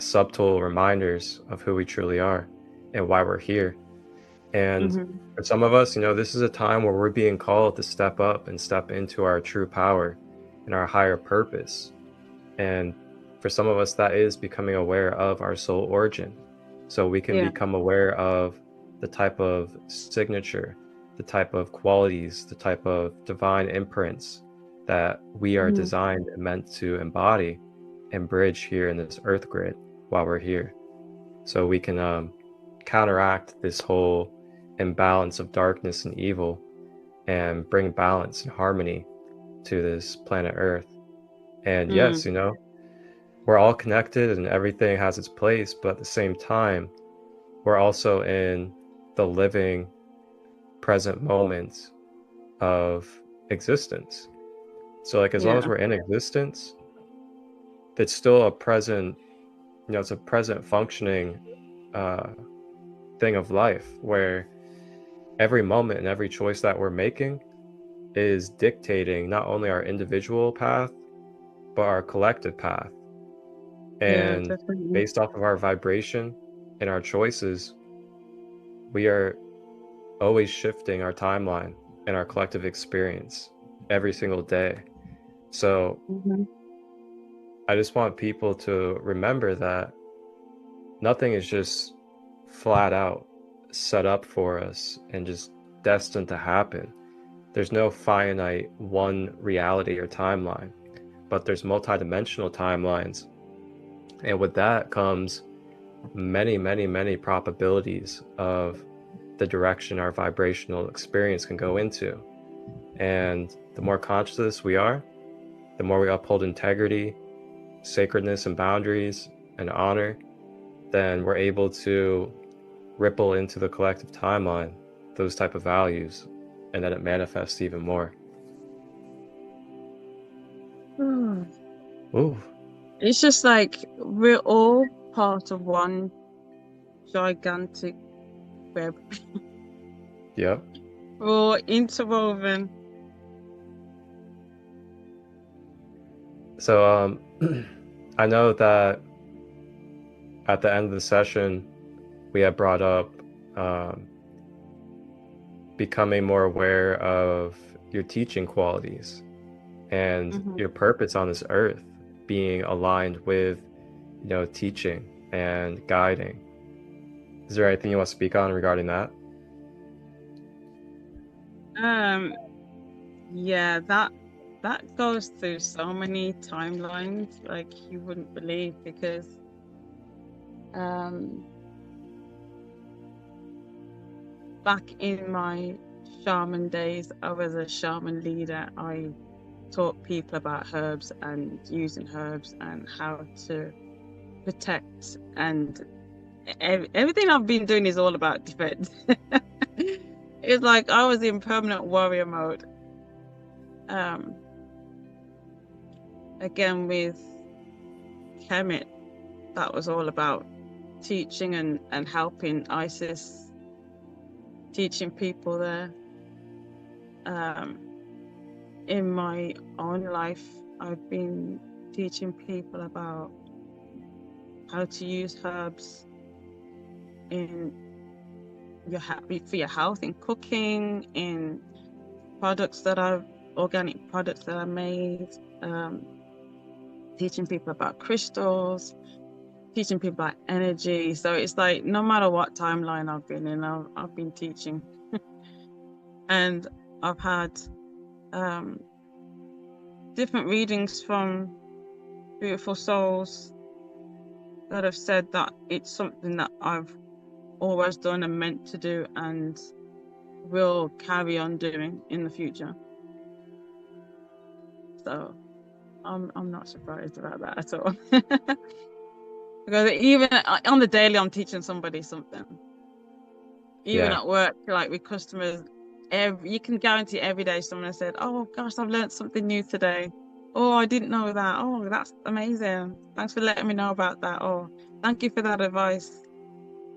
subtle reminders of who we truly are and why we're here. And for some of us, this is a time where we're being called to step up and step into our true power and our higher purpose. And for some of us, that is becoming aware of our soul origin. So we can become aware of the type of signature, the type of qualities, the type of divine imprints that we are designed and meant to embody and bridge here in this Earth grid while we're here. So we can counteract this whole imbalance of darkness and evil and bring balance and harmony to this planet Earth. And yes, we're all connected and everything has its place, but at the same time, we're also in the living present moment of existence. So like as long as we're in existence, it's still a present, it's a present functioning thing of life, where every moment and every choice that we're making is dictating not only our individual path, but our collective path. And based off of our vibration and our choices, we are always shifting our timeline and our collective experience every single day. So I just want people to remember that nothing is just flat out set up for us and just destined to happen. There's no finite one reality or timeline, but there's multidimensional timelines. And with that comes many, many, many probabilities of the direction our vibrational experience can go into. And the more conscious we are, the more we uphold integrity, sacredness, and boundaries and honor, then we're able to ripple into the collective timeline those type of values, and then it manifests even more. Ooh. It's just like we're all part of one gigantic web. Yep. Or interwoven. So I know that at the end of the session we have brought up becoming more aware of your teaching qualities and your purpose on this earth being aligned with, you know, teaching and guiding. Is there anything you want to speak on regarding that? Yeah, that goes through so many timelines like you wouldn't believe, because back in my shaman days, I was a shaman leader. I taught people about herbs and using herbs and how to protect, and everything I've been doing is all about defense. It's like I was in permanent warrior mode. Again with Kemet, that was all about teaching and helping Isis, teaching people there. In my own life, I've been teaching people about how to use herbs in for your health, in cooking, in products that I've organic products that I made, teaching people about crystals, teaching people about energy. So it's like no matter what timeline I've been in, I've been teaching. And I've had different readings from beautiful souls that have said that it's something that I've always done and meant to do and will carry on doing in the future. So I'm not surprised about that at all. Because even on the daily, I'm teaching somebody something. Even at work, like with customers, you can guarantee every day someone has said, "Oh gosh, I've learned something new today." "Oh, I didn't know that." "Oh, that's amazing. Thanks for letting me know about that." "Oh, thank you for that advice."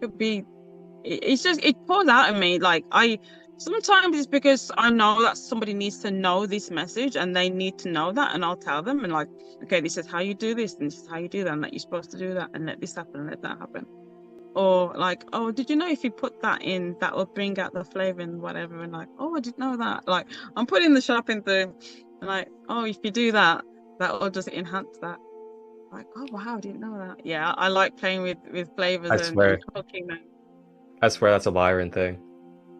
Could be, it's just, it pours out of me. Like sometimes it's because I know that somebody needs to know this message and they need to know that, and I'll tell them, and like, okay, this is how you do this and this is how you do that, and that you're supposed to do that and let this happen and let that happen. Or like, "Oh, did you know if you put that in, that will bring out the flavor and whatever?" And like, "Oh, I didn't know that." Like, I'm putting the shopping through and like, "Oh, if you do that, that will just enhance that." Like, "Oh wow, I didn't know that." Yeah, I like playing with flavors I and swear. cooking them. I swear that's a Lyran thing.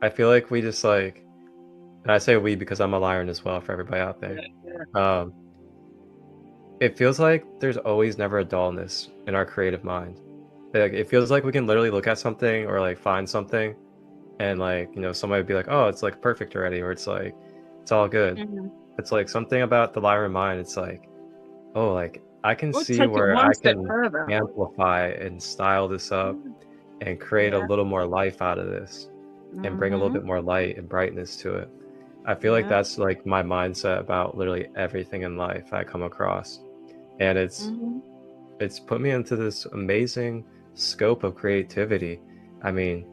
I feel like we just like, and I say we because I'm a Lyran as well for everybody out there. Yeah. It feels like there's always never a dullness in our creative mind. Like it feels like we can literally look at something or like find something and like, you know, somebody would be like, "Oh, it's like perfect already," or it's like it's all good. It's like something about the Lyran mind. It's like, oh, like I can We'll see take it where one I step can further. amplify and style this up and create a Yeah. little more life out of this and bring a little bit more light and brightness to it. I feel like that's like my mindset about literally everything in life I come across. And it's put me into this amazing scope of creativity. I mean,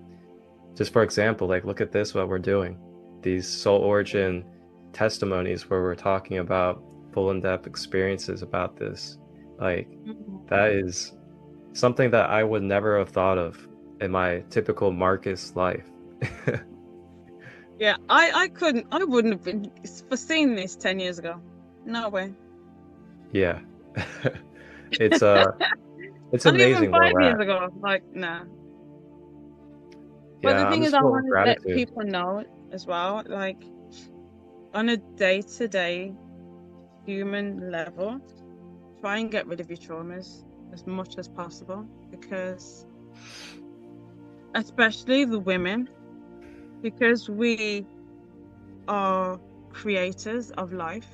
just for example, like look at this, what we're doing. These soul origin testimonies where we're talking about full in-depth experiences about this. Like that is something that I would never have thought of in my typical Marcus life. Yeah, I wouldn't have been foreseeing this 10 years ago. No way. Yeah. It's it's Not even amazing where 5 we're years at. ago. Like, nah. But Yeah, the I'm thing is, just I full of want to let gratitude. people know as well, like on a day-to-day human level, try and get rid of your traumas as much as possible, because especially the women, because we are creators of life,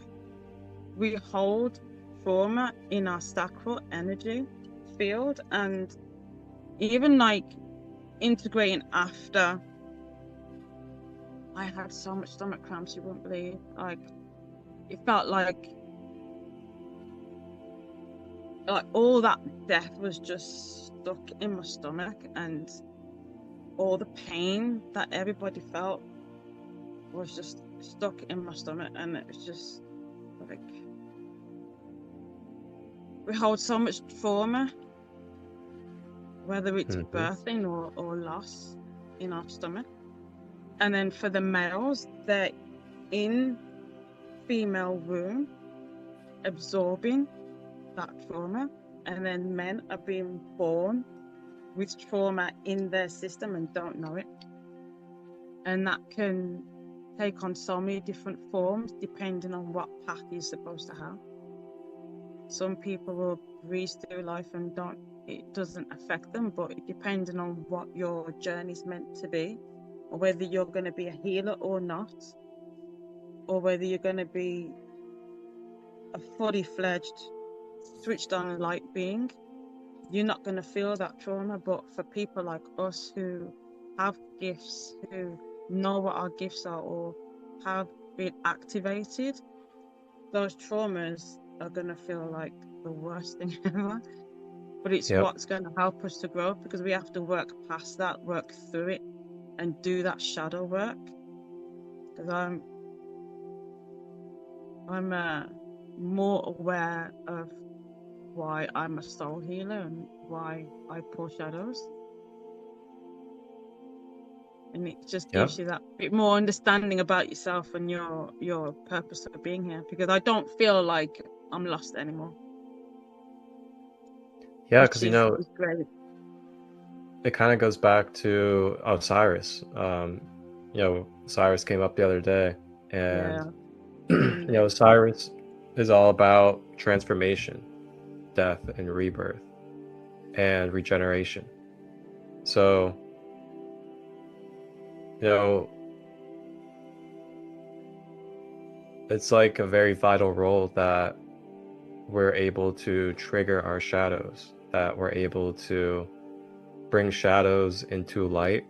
we hold trauma in our sacral energy field. And even like integrating after I had so much stomach cramps, you wouldn't believe. Like it felt like all that death was just stuck in my stomach, and all the pain that everybody felt was just stuck in my stomach, and it was just like we hold so much trauma, whether it's birthing or loss, in our stomach. And then for the males, they're in female womb absorbing that trauma, and then men are being born with trauma in their system and don't know it. And that can take on so many different forms depending on what path you're supposed to have. Some people will breeze through life and it doesn't affect them, but depending on what your journey's meant to be, or whether you're going to be a healer or not, or whether you're going to be a fully fledged, switched on light being, you're not going to feel that trauma. But for people like us who have gifts, who know what our gifts are or have been activated, those traumas are going to feel like the worst thing ever. But it's what's going to help us to grow, because we have to work past that, work through it, and do that shadow work. Because I'm more aware of why I'm a soul healer and why I pull shadows. And it just gives you that bit more understanding about yourself and your purpose of being here, because I don't feel like I'm lost anymore. Yeah, because it kind of goes back to Osiris. Osiris came up the other day, and Osiris is all about transformation, death and rebirth, and regeneration. So, it's like a very vital role that we're able to trigger our shadows, that we're able to bring shadows into light,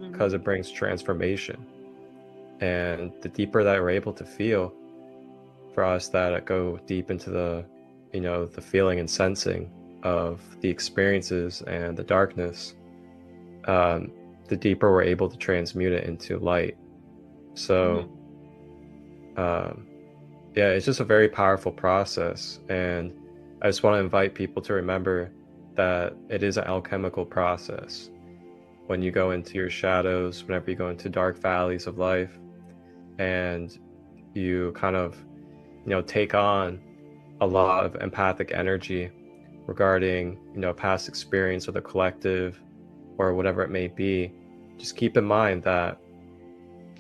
because it brings transformation. And the deeper that we're able to feel, for us that go deep into the feeling and sensing of the experiences and the darkness, the deeper we're able to transmute it into light. So it's just a very powerful process. And I just want to invite people to remember that it is an alchemical process. When you go into your shadows, whenever you go into dark valleys of life, and you kind of take on a lot of empathic energy regarding past experience or the collective or whatever it may be, just keep in mind that,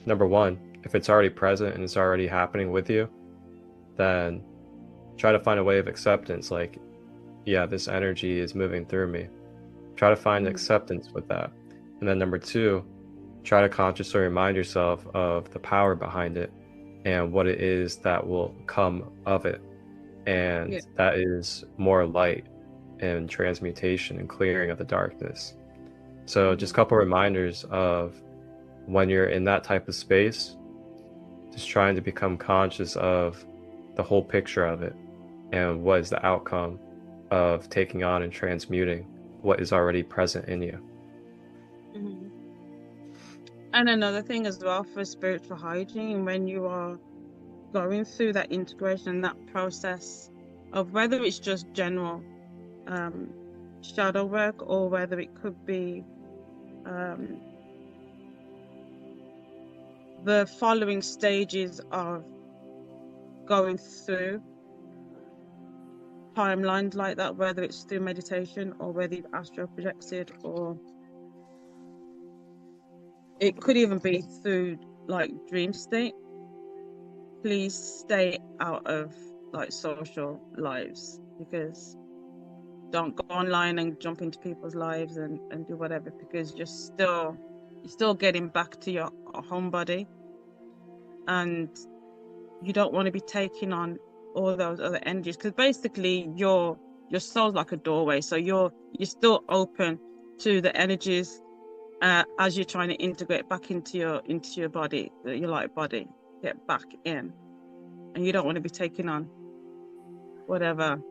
number one, if it's already present and it's already happening with you, then try to find a way of acceptance. Like, yeah, this energy is moving through me. Try to find acceptance with that. And then number two, try to consciously remind yourself of the power behind it and what it is that will come of it. And that is more light and transmutation and clearing of the darkness. So just a couple reminders of when you're in that type of space, just trying to become conscious of the whole picture of it and what is the outcome of taking on and transmuting what is already present in you. And another thing as well for spiritual hygiene, when you are going through that integration, that process of whether it's just general shadow work, or whether it could be the following stages of going through timelines like that, whether it's through meditation or whether you've astral projected, or it could even be through like dream state. Please stay out of like social lives, because don't go online and jump into people's lives and do whatever, because you're still getting back to your home body, and you don't want to be taking on all those other energies, because basically your soul's like a doorway, so you're still open to the energies as you're trying to integrate back into your body, your light body, get back in, and you don't want to be taking on whatever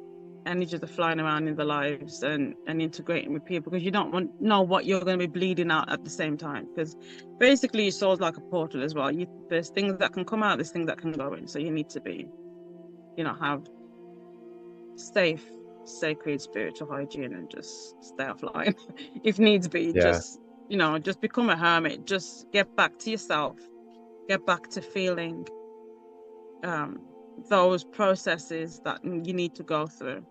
energies are flying around in their lives and integrating with people, because you don't know what you're going to be bleeding out at the same time, because basically your soul's like a portal as well. There's things that can come out, there's things that can go in, so you need to be, have safe, sacred spiritual hygiene and just stay offline if needs be. Yeah. Just become a hermit, just get back to yourself, get back to feeling those processes that you need to go through.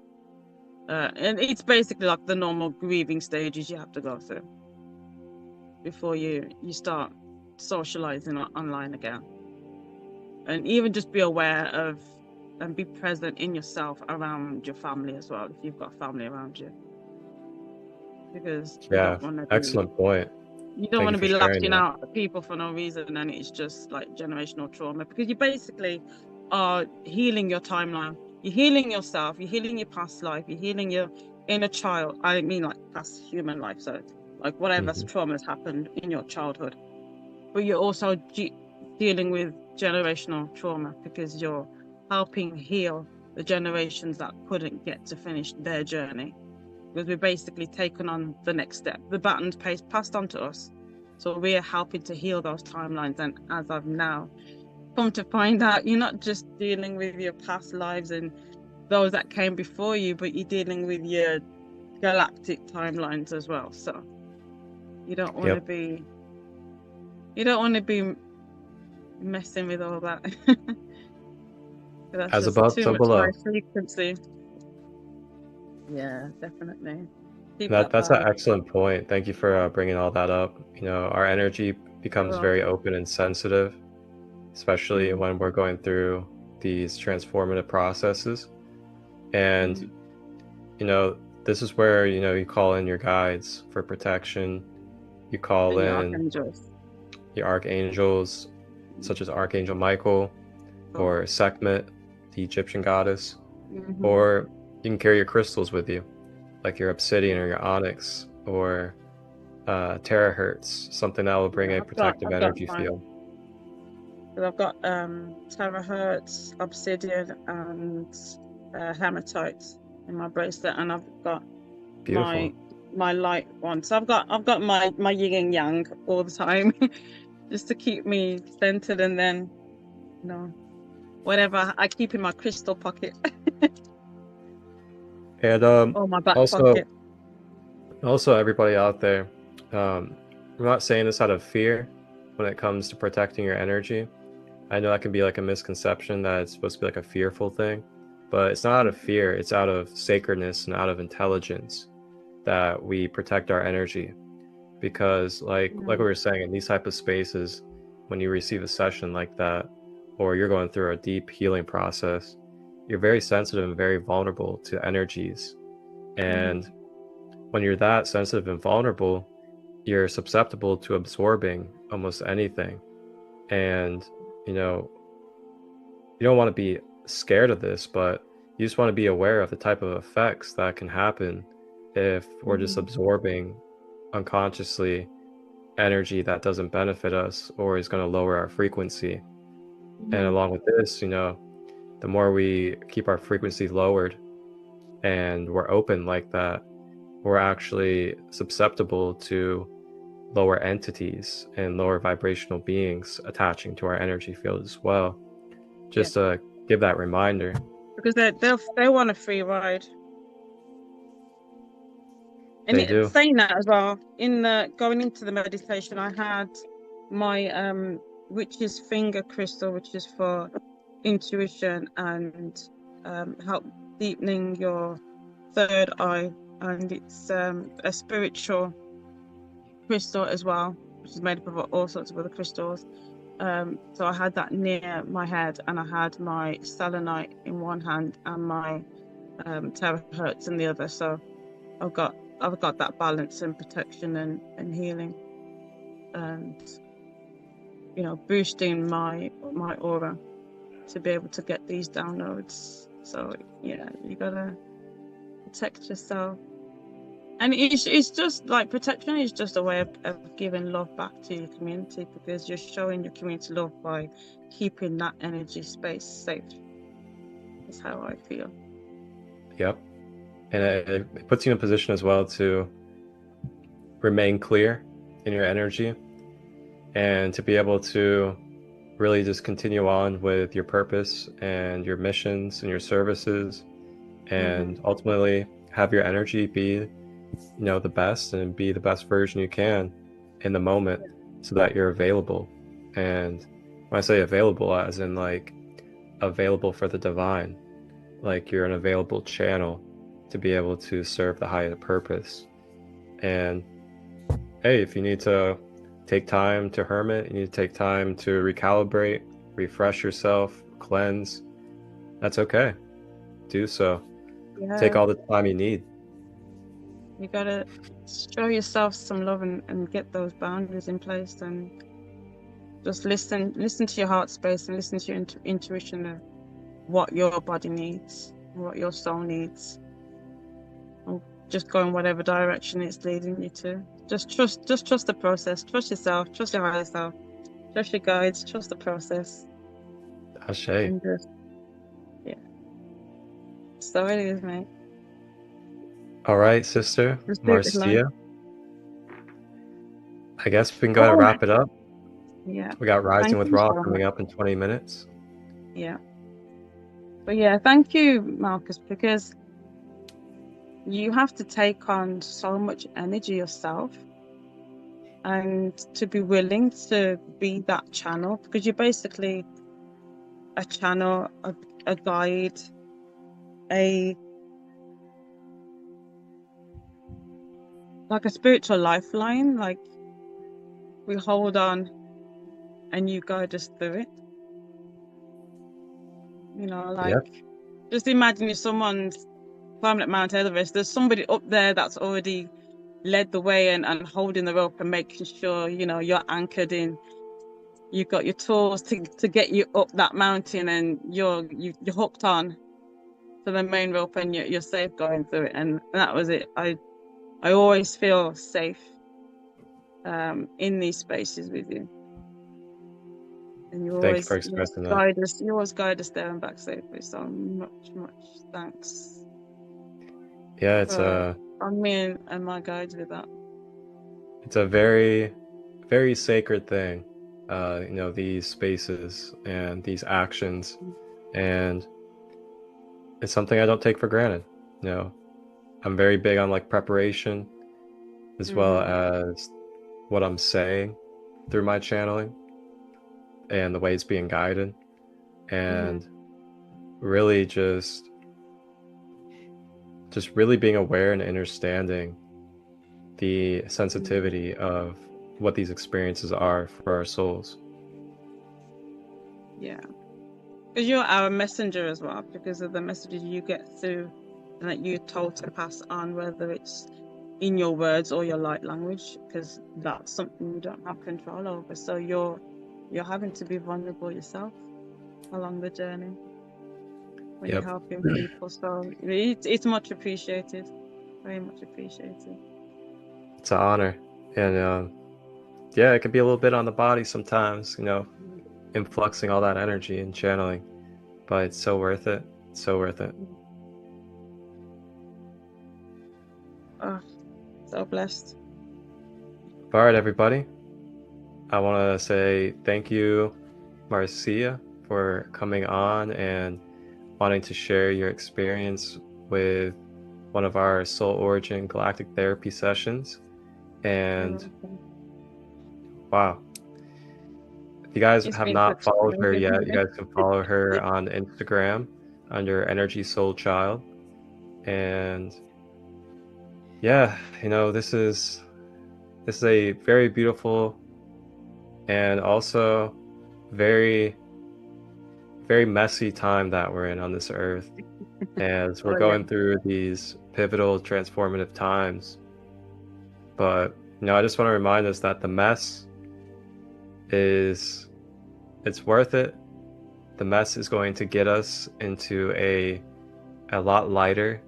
And it's basically like the normal grieving stages you have to go through before you start socializing online again. And even just be aware of and be present in yourself around your family as well, if you've got family around you. Because you don't want to excellent point. You don't want to be lashing out at people for no reason, and it's just like generational trauma, because you basically are healing your timeline. You're healing yourself, you're healing your past life, you're healing your inner child. I mean, like past human life, so like whatever trauma has happened in your childhood. But you're also dealing with generational trauma, because you're helping heal the generations that couldn't get to finish their journey. Because we're basically taking on the next step. The baton's passed on to us. So we're helping to heal those timelines. And as I've now come to find out, you're not just dealing with your past lives and those that came before you, but you're dealing with your galactic timelines as well. So you don't want to be messing with all that. That's as just above, too so much below. high frequency. Yeah, definitely. That's an excellent point. Thank you for bringing all that up. Our energy becomes very open and sensitive, especially when we're going through these transformative processes. And this is where you call in your guides for protection. You call in your archangels, such as Archangel Michael or Sekhmet, the Egyptian goddess, or you can carry your crystals with you, like your obsidian or your onyx or terahertz, something that will bring a protective energy field. So I've got terahertz, obsidian, and hematite in my bracelet, and I've got my light one. So I've got my yin and yang all the time, just to keep me centered, and then whatever I keep in my crystal pocket. And or my back pocket. Also, everybody out there, I'm not saying this out of fear when it comes to protecting your energy. I know that can be like a misconception that it's supposed to be like a fearful thing, but it's not out of fear. It's out of sacredness and out of intelligence that we protect our energy. Because like we were saying, in these type of spaces, when you receive a session like that, or you're going through a deep healing process, you're very sensitive and very vulnerable to energies. And when you're that sensitive and vulnerable, you're susceptible to absorbing almost anything. And you don't want to be scared of this, but you just want to be aware of the type of effects that can happen if we're just absorbing unconsciously energy that doesn't benefit us or is going to lower our frequency. And along with this, the more we keep our frequency lowered and we're open like that, we're actually susceptible to lower entities and lower vibrational beings attaching to our energy field as well. Just to give that reminder. Because they want a free ride. And they do. Saying that as well, going into the meditation, I had my witch's finger crystal, which is for intuition and help deepening your third eye, and it's a spiritual crystal as well, which is made up of all sorts of other crystals. So I had that near my head, and I had my selenite in one hand and my terahertz in the other. So I've got that balance and protection and healing, and boosting my aura to be able to get these downloads. So you gotta protect yourself. And it's just like protection is just a way of giving love back to your community, because you're showing your community love by keeping that energy space safe. That's how I feel. Yep. And it puts you in a position as well to remain clear in your energy and to be able to really just continue on with your purpose and your missions and your services, and ultimately have your energy be, the best, and be the best version you can in the moment, so that you're available. And when I say available, as in like available for the divine, like you're an available channel to be able to serve the higher purpose. And hey, if you need to take time to hermit, you need to take time to recalibrate, refresh yourself, cleanse, that's okay. Do so. Yeah. Take all the time you need. You gotta show yourself some love and get those boundaries in place, and just listen to your heart space, and listen to your intuition of what your body needs, what your soul needs. And just go in whatever direction it's leading you to. Just trust the process. Trust yourself. Trust your higher self. Trust your guides. Trust the process. Ashe. And just, yeah. So it is, mate. All right, sister Marcia. I guess we can go ahead and wrap it up. Yeah. We got Rising with Ra coming up in 20 minutes. Yeah. But yeah, thank you, Marcus, because you have to take on so much energy yourself, and to be willing to be that channel, because you're basically a channel, a guide, like a spiritual lifeline. Like, we hold on and you guide us through it. Just imagine if someone's climbing at Mount Everest, there's somebody up there that's already led the way and holding the rope and making sure, you're anchored in. You've got your tools to get you up that mountain, and you're hooked on to the main rope, and you're safe going through it. And that was it. I always feel safe in these spaces with you. And you always guide us there and back safely. So much thanks. Yeah, it's on me and my guides with that. It's a very, very sacred thing, these spaces and these actions, and it's something I don't take for granted. I'm very big on like preparation, as well as what I'm saying through my channeling and the way it's being guided, and really just really being aware and understanding the sensitivity of what these experiences are for our souls. Yeah, because you're our messenger as well, because of the messages you get through and that you're told to pass on, whether it's in your words or your light language, because that's something you don't have control over. So you're having to be vulnerable yourself along the journey when you're helping people. So it's much appreciated, very much appreciated. It's an honor. And it can be a little bit on the body sometimes, influxing all that energy and channeling, but it's so worth it. It's so worth it. Oh, so blessed. All right, everybody. I want to say thank you, Marcia, for coming on and wanting to share your experience with one of our Soul Origin Galactic Therapy sessions. And wow, if you guys have not followed her yet, you guys can follow her on Instagram under Energy Soul Child. And yeah, this is a very beautiful and also very, very messy time that we're in on this earth, as we're going through these pivotal transformative times. But I just want to remind us that the mess it's worth it. The mess is going to get us into a lot lighter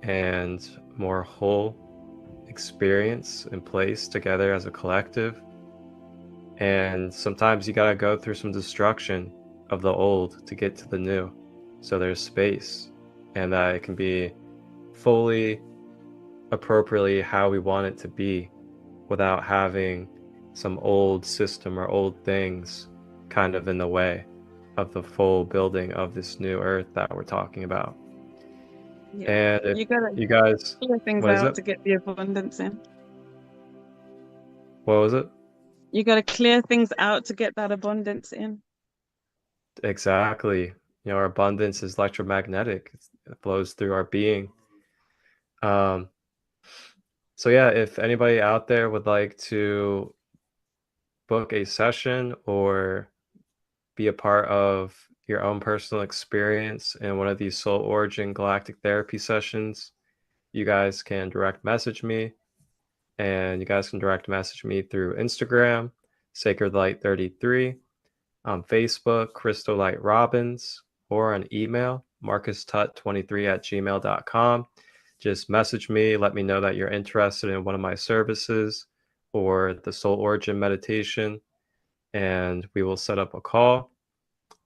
and more whole experience in place together as a collective. And sometimes you gotta go through some destruction of the old to get to the new, so there's space, and that it can be fully appropriately how we want it to be without having some old system or old things kind of in the way of the full building of this new earth that we're talking about. Yeah. And if You gotta you guys, clear things what is out it? to get the abundance in. What was it? You gotta clear things out to get that abundance in. Exactly. You know, our abundance is electromagnetic. It flows through our being. So yeah, if anybody out there would like to book a session or be a part of your own personal experience in one of these Soul Origin Galactic Therapy sessions, you guys can direct message me, and you guys can direct message me through Instagram, Sacred Light 33, on Facebook, Christolight Robbins, or on email, marcustut23@gmail.com. Just message me, let me know that you're interested in one of my services or the Soul Origin meditation, and we will set up a call,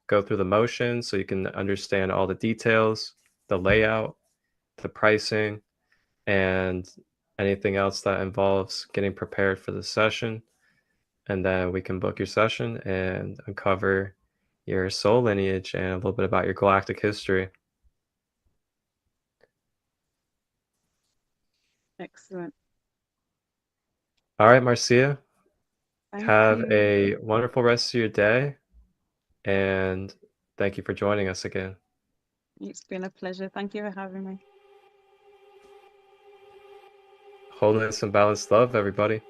go through the motions so you can understand all the details, the layout, the pricing, and anything else that involves getting prepared for the session. And then we can book your session and uncover your soul lineage and a little bit about your galactic history. Excellent. All right, Marcia, Thank have you. a wonderful rest of your day, and thank you for joining us again. It's been a pleasure. Thank you for having me. Wholeness and balanced love, everybody.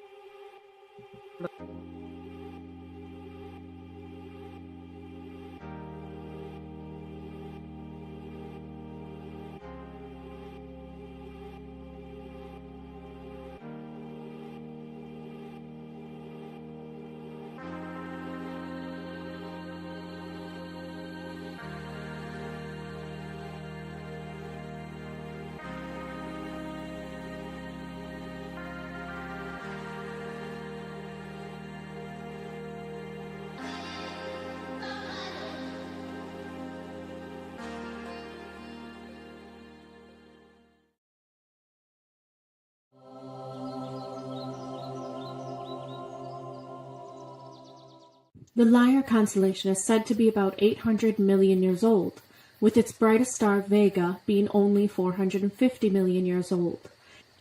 The Lyran constellation is said to be about 800 million years old, with its brightest star Vega being only 450 million years old,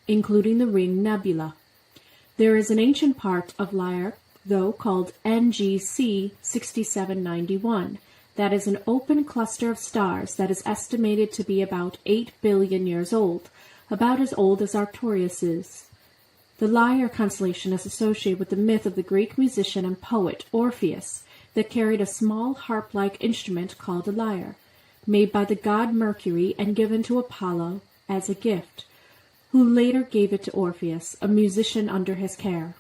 including the Ring Nebula. There is an ancient part of Lyran, though, called NGC 6791, that is an open cluster of stars that is estimated to be about 8 billion years old, about as old as Arcturus is. The Lyran constellation is associated with the myth of the Greek musician and poet Orpheus that carried a small harp-like instrument called a lyre, made by the god Mercury and given to Apollo as a gift, who later gave it to Orpheus, a musician under his care.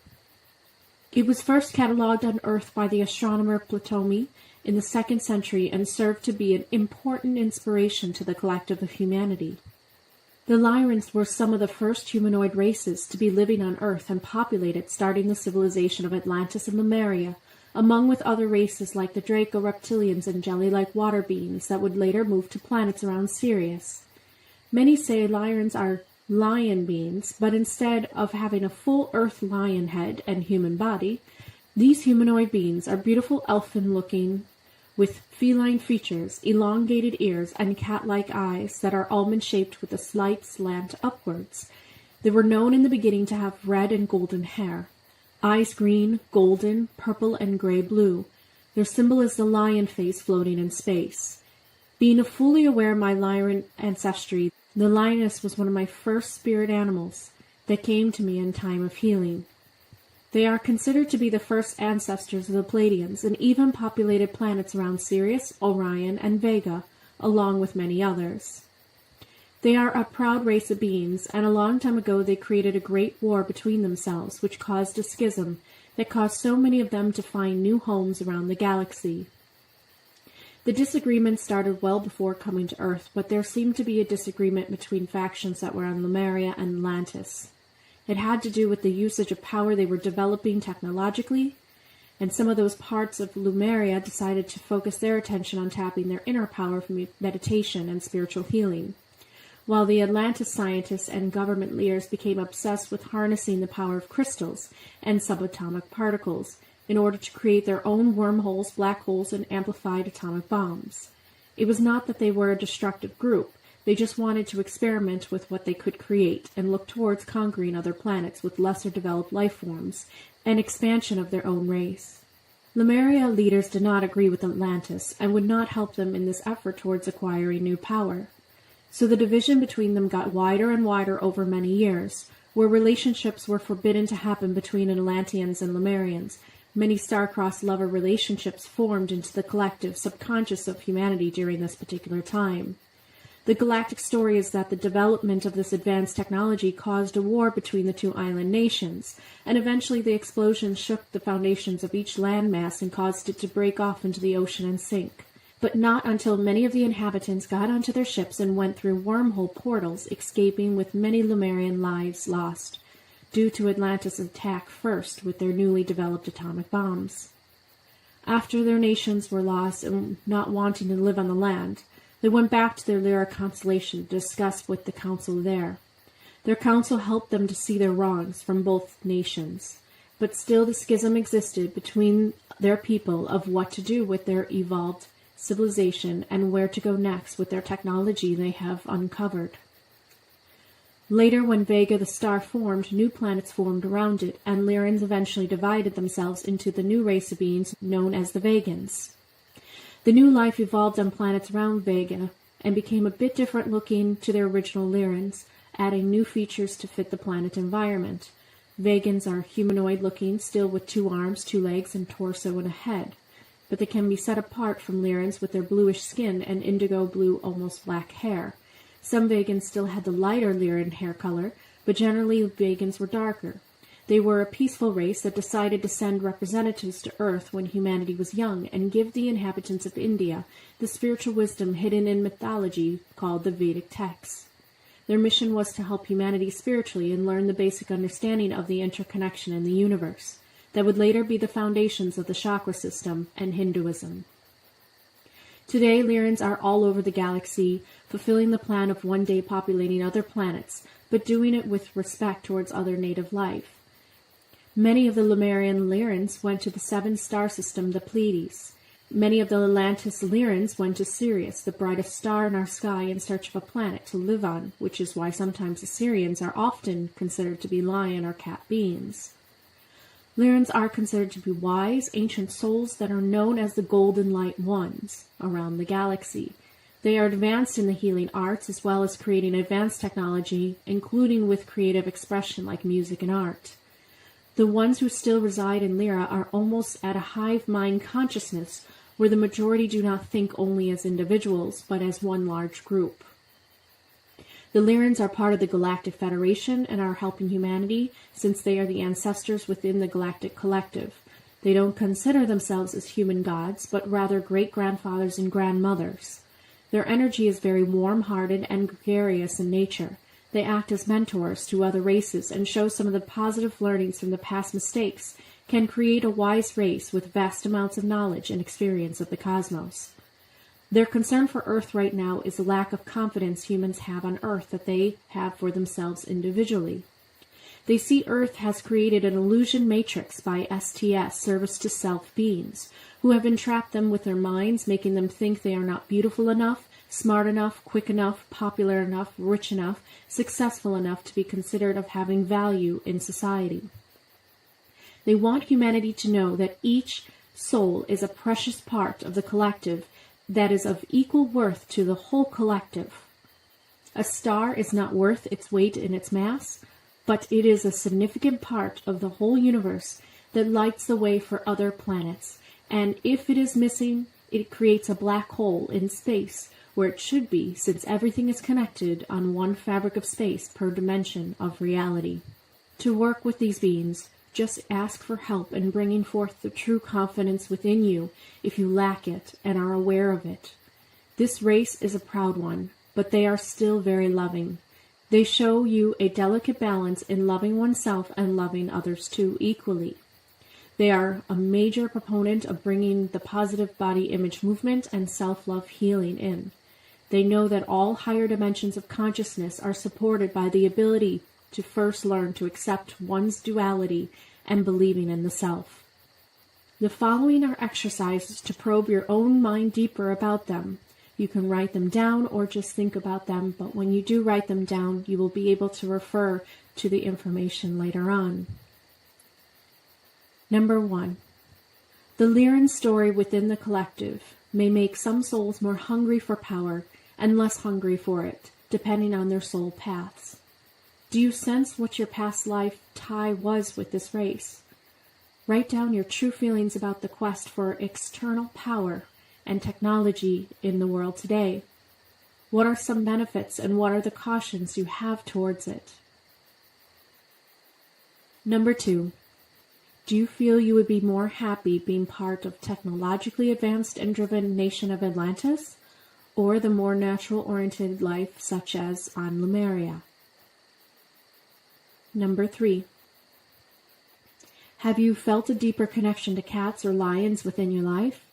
It was first catalogued on Earth by the astronomer Ptolemy in the 2nd century and served to be an important inspiration to the collective of humanity. The Lyrans were some of the first humanoid races to be living on Earth and populated, starting the civilization of Atlantis and Lemuria, among with other races like the Draco reptilians and jelly-like water beings that would later move to planets around Sirius. Many say Lyrans are lion beings, but instead of having a full Earth lion head and human body, these humanoid beings are beautiful elfin-looking with feline features, elongated ears, and cat-like eyes that are almond-shaped with a slight slant upwards. They were known in the beginning to have red and golden hair, eyes green, golden, purple, and gray-blue. Their symbol is the lion face floating in space. Being fully aware of my Lyran ancestry, the lioness was one of my first spirit animals that came to me in time of healing. They are considered to be the first ancestors of the Pleiadians and even populated planets around Sirius, Orion, and Vega, along with many others. They are a proud race of beings, and a long time ago they created a great war between themselves, which caused a schism that caused so many of them to find new homes around the galaxy. The disagreement started well before coming to Earth, but there seemed to be a disagreement between factions that were on Lemuria and Atlantis. It had to do with the usage of power they were developing technologically, and some of those parts of Lemuria decided to focus their attention on tapping their inner power from meditation and spiritual healing, while the Atlantis scientists and government leaders became obsessed with harnessing the power of crystals and subatomic particles in order to create their own wormholes, black holes, and amplified atomic bombs. It was not that they were a destructive group. They just wanted to experiment with what they could create and look towards conquering other planets with lesser developed life forms and expansion of their own race. Lemuria leaders did not agree with Atlantis and would not help them in this effort towards acquiring new power. So the division between them got wider and wider over many years, where relationships were forbidden to happen between Atlanteans and Lemurians. Many star-crossed lover relationships formed into the collective subconscious of humanity during this particular time. The galactic story is that the development of this advanced technology caused a war between the two island nations, and eventually the explosion shook the foundations of each landmass and caused it to break off into the ocean and sink. But not until many of the inhabitants got onto their ships and went through wormhole portals, escaping with many Lemurian lives lost, due to Atlantis' attack first with their newly developed atomic bombs. After their nations were lost and not wanting to live on the land, they went back to their Lyra constellation to discuss with the council there. Their council helped them to see their wrongs from both nations, but still the schism existed between their people of what to do with their evolved civilization and where to go next with their technology they have uncovered. Later, when Vega the star formed, new planets formed around it, and Lyrans eventually divided themselves into the new race of beings known as the Vegans. The new life evolved on planets around Vega and became a bit different looking to their original Lyrans, adding new features to fit the planet environment. Vegans are humanoid looking, still with 2 arms, 2 legs, and torso and a head, but they can be set apart from Lyrans with their bluish skin and indigo blue, almost black hair. Some Vegans still had the lighter Lyran hair color, but generally Vegans were darker. They were a peaceful race that decided to send representatives to Earth when humanity was young and give the inhabitants of India the spiritual wisdom hidden in mythology called the Vedic texts. Their mission was to help humanity spiritually and learn the basic understanding of the interconnection in the universe that would later be the foundations of the chakra system and Hinduism. Today, Lyrans are all over the galaxy, fulfilling the plan of one day populating other planets, but doing it with respect towards other native life. Many of the Lemurian Lyrans went to the 7 star system, the Pleiades. Many of the Atlantis Lyrans went to Sirius, the brightest star in our sky, in search of a planet to live on, which is why sometimes Assyrians are often considered to be lion or cat beings. Lyrans are considered to be wise, ancient souls that are known as the Golden Light Ones around the galaxy. They are advanced in the healing arts as well as creating advanced technology, including with creative expression like music and art. The ones who still reside in Lyra are almost at a hive mind consciousness where the majority do not think only as individuals, but as one large group. The Lyrans are part of the Galactic Federation and are helping humanity since they are the ancestors within the Galactic Collective. They don't consider themselves as human gods, but rather great-grandfathers and grandmothers. Their energy is very warm-hearted and gregarious in nature. They act as mentors to other races and show some of the positive learnings from the past mistakes can create a wise race with vast amounts of knowledge and experience of the cosmos. Their concern for Earth right now is the lack of confidence humans have on Earth that they have for themselves individually. They see Earth has created an illusion matrix by STS, service to self beings, who have entrapped them with their minds, making them think they are not beautiful enough, smart enough, quick enough, popular enough, rich enough, successful enough to be considered of having value in society. They want humanity to know that each soul is a precious part of the collective that is of equal worth to the whole collective. A star is not worth its weight in its mass, but it is a significant part of the whole universe that lights the way for other planets, and if it is missing, it creates a black hole in space where it should be, since everything is connected on one fabric of space per dimension of reality. To work with these beings, just ask for help in bringing forth the true confidence within you if you lack it and are aware of it. This race is a proud one, but they are still very loving. They show you a delicate balance in loving oneself and loving others too equally. They are a major proponent of bringing the positive body image movement and self-love healing in. They know that all higher dimensions of consciousness are supported by the ability to first learn to accept one's duality and believing in the self. The following are exercises to probe your own mind deeper about them. You can write them down or just think about them, but when you do write them down, you will be able to refer to the information later on. Number 1. The Lyran story within the collective may make some souls more hungry for power and less hungry for it, depending on their soul paths. Do you sense what your past life tie was with this race? Write down your true feelings about the quest for external power and technology in the world today. What are some benefits and what are the cautions you have towards it? Number 2. Do you feel you would be more happy being part of technologically advanced and driven nation of Atlantis, or the more natural-oriented life such as on Lemuria? Number 3. Have you felt a deeper connection to cats or lions within your life?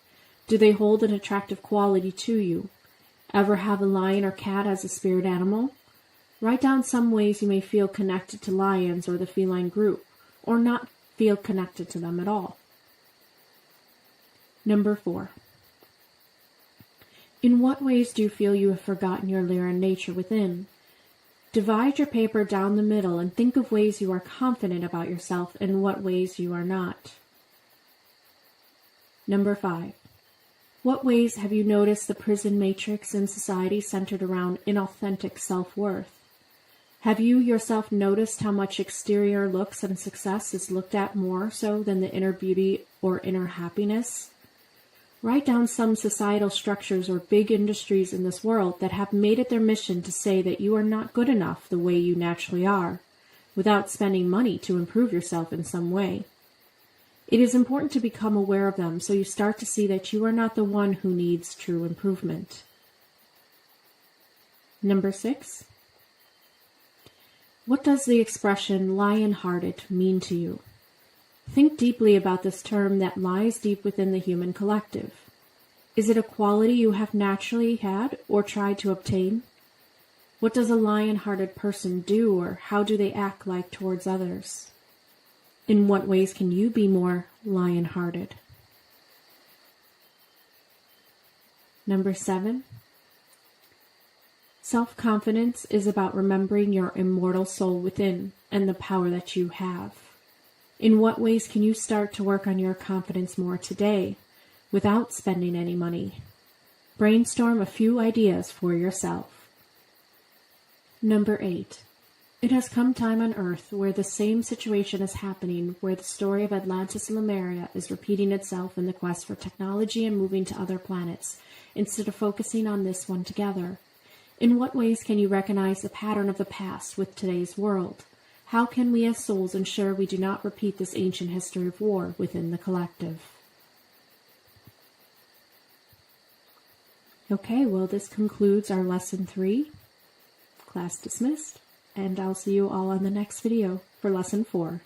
Do they hold an attractive quality to you? Ever have a lion or cat as a spirit animal? Write down some ways you may feel connected to lions or the feline group, or not feel connected to them at all. Number 4. In what ways do you feel you have forgotten your Lyran nature within? Divide your paper down the middle and think of ways you are confident about yourself and what ways you are not. Number 5. What ways have you noticed the prison matrix in society centered around inauthentic self-worth? Have you yourself noticed how much exterior looks and success is looked at more so than the inner beauty or inner happiness? Write down some societal structures or big industries in this world that have made it their mission to say that you are not good enough the way you naturally are, without spending money to improve yourself in some way. It is important to become aware of them so you start to see that you are not the one who needs true improvement. Number 6. What does the expression lion-hearted mean to you? Think deeply about this term that lies deep within the human collective. Is it a quality you have naturally had or tried to obtain? What does a lion-hearted person do, or how do they act like towards others? In what ways can you be more lion-hearted? Number 7. Self-confidence is about remembering your immortal soul within and the power that you have. In what ways can you start to work on your confidence more today without spending any money? Brainstorm a few ideas for yourself. Number 8. It has come time on Earth where the same situation is happening, where the story of Atlantis and Lemuria is repeating itself in the quest for technology and moving to other planets, instead of focusing on this one together. In what ways can you recognize the pattern of the past with today's world? How can we as souls ensure we do not repeat this ancient history of war within the collective? Okay, well, this concludes our Lesson 3. Class dismissed, and I'll see you all on the next video for Lesson 4.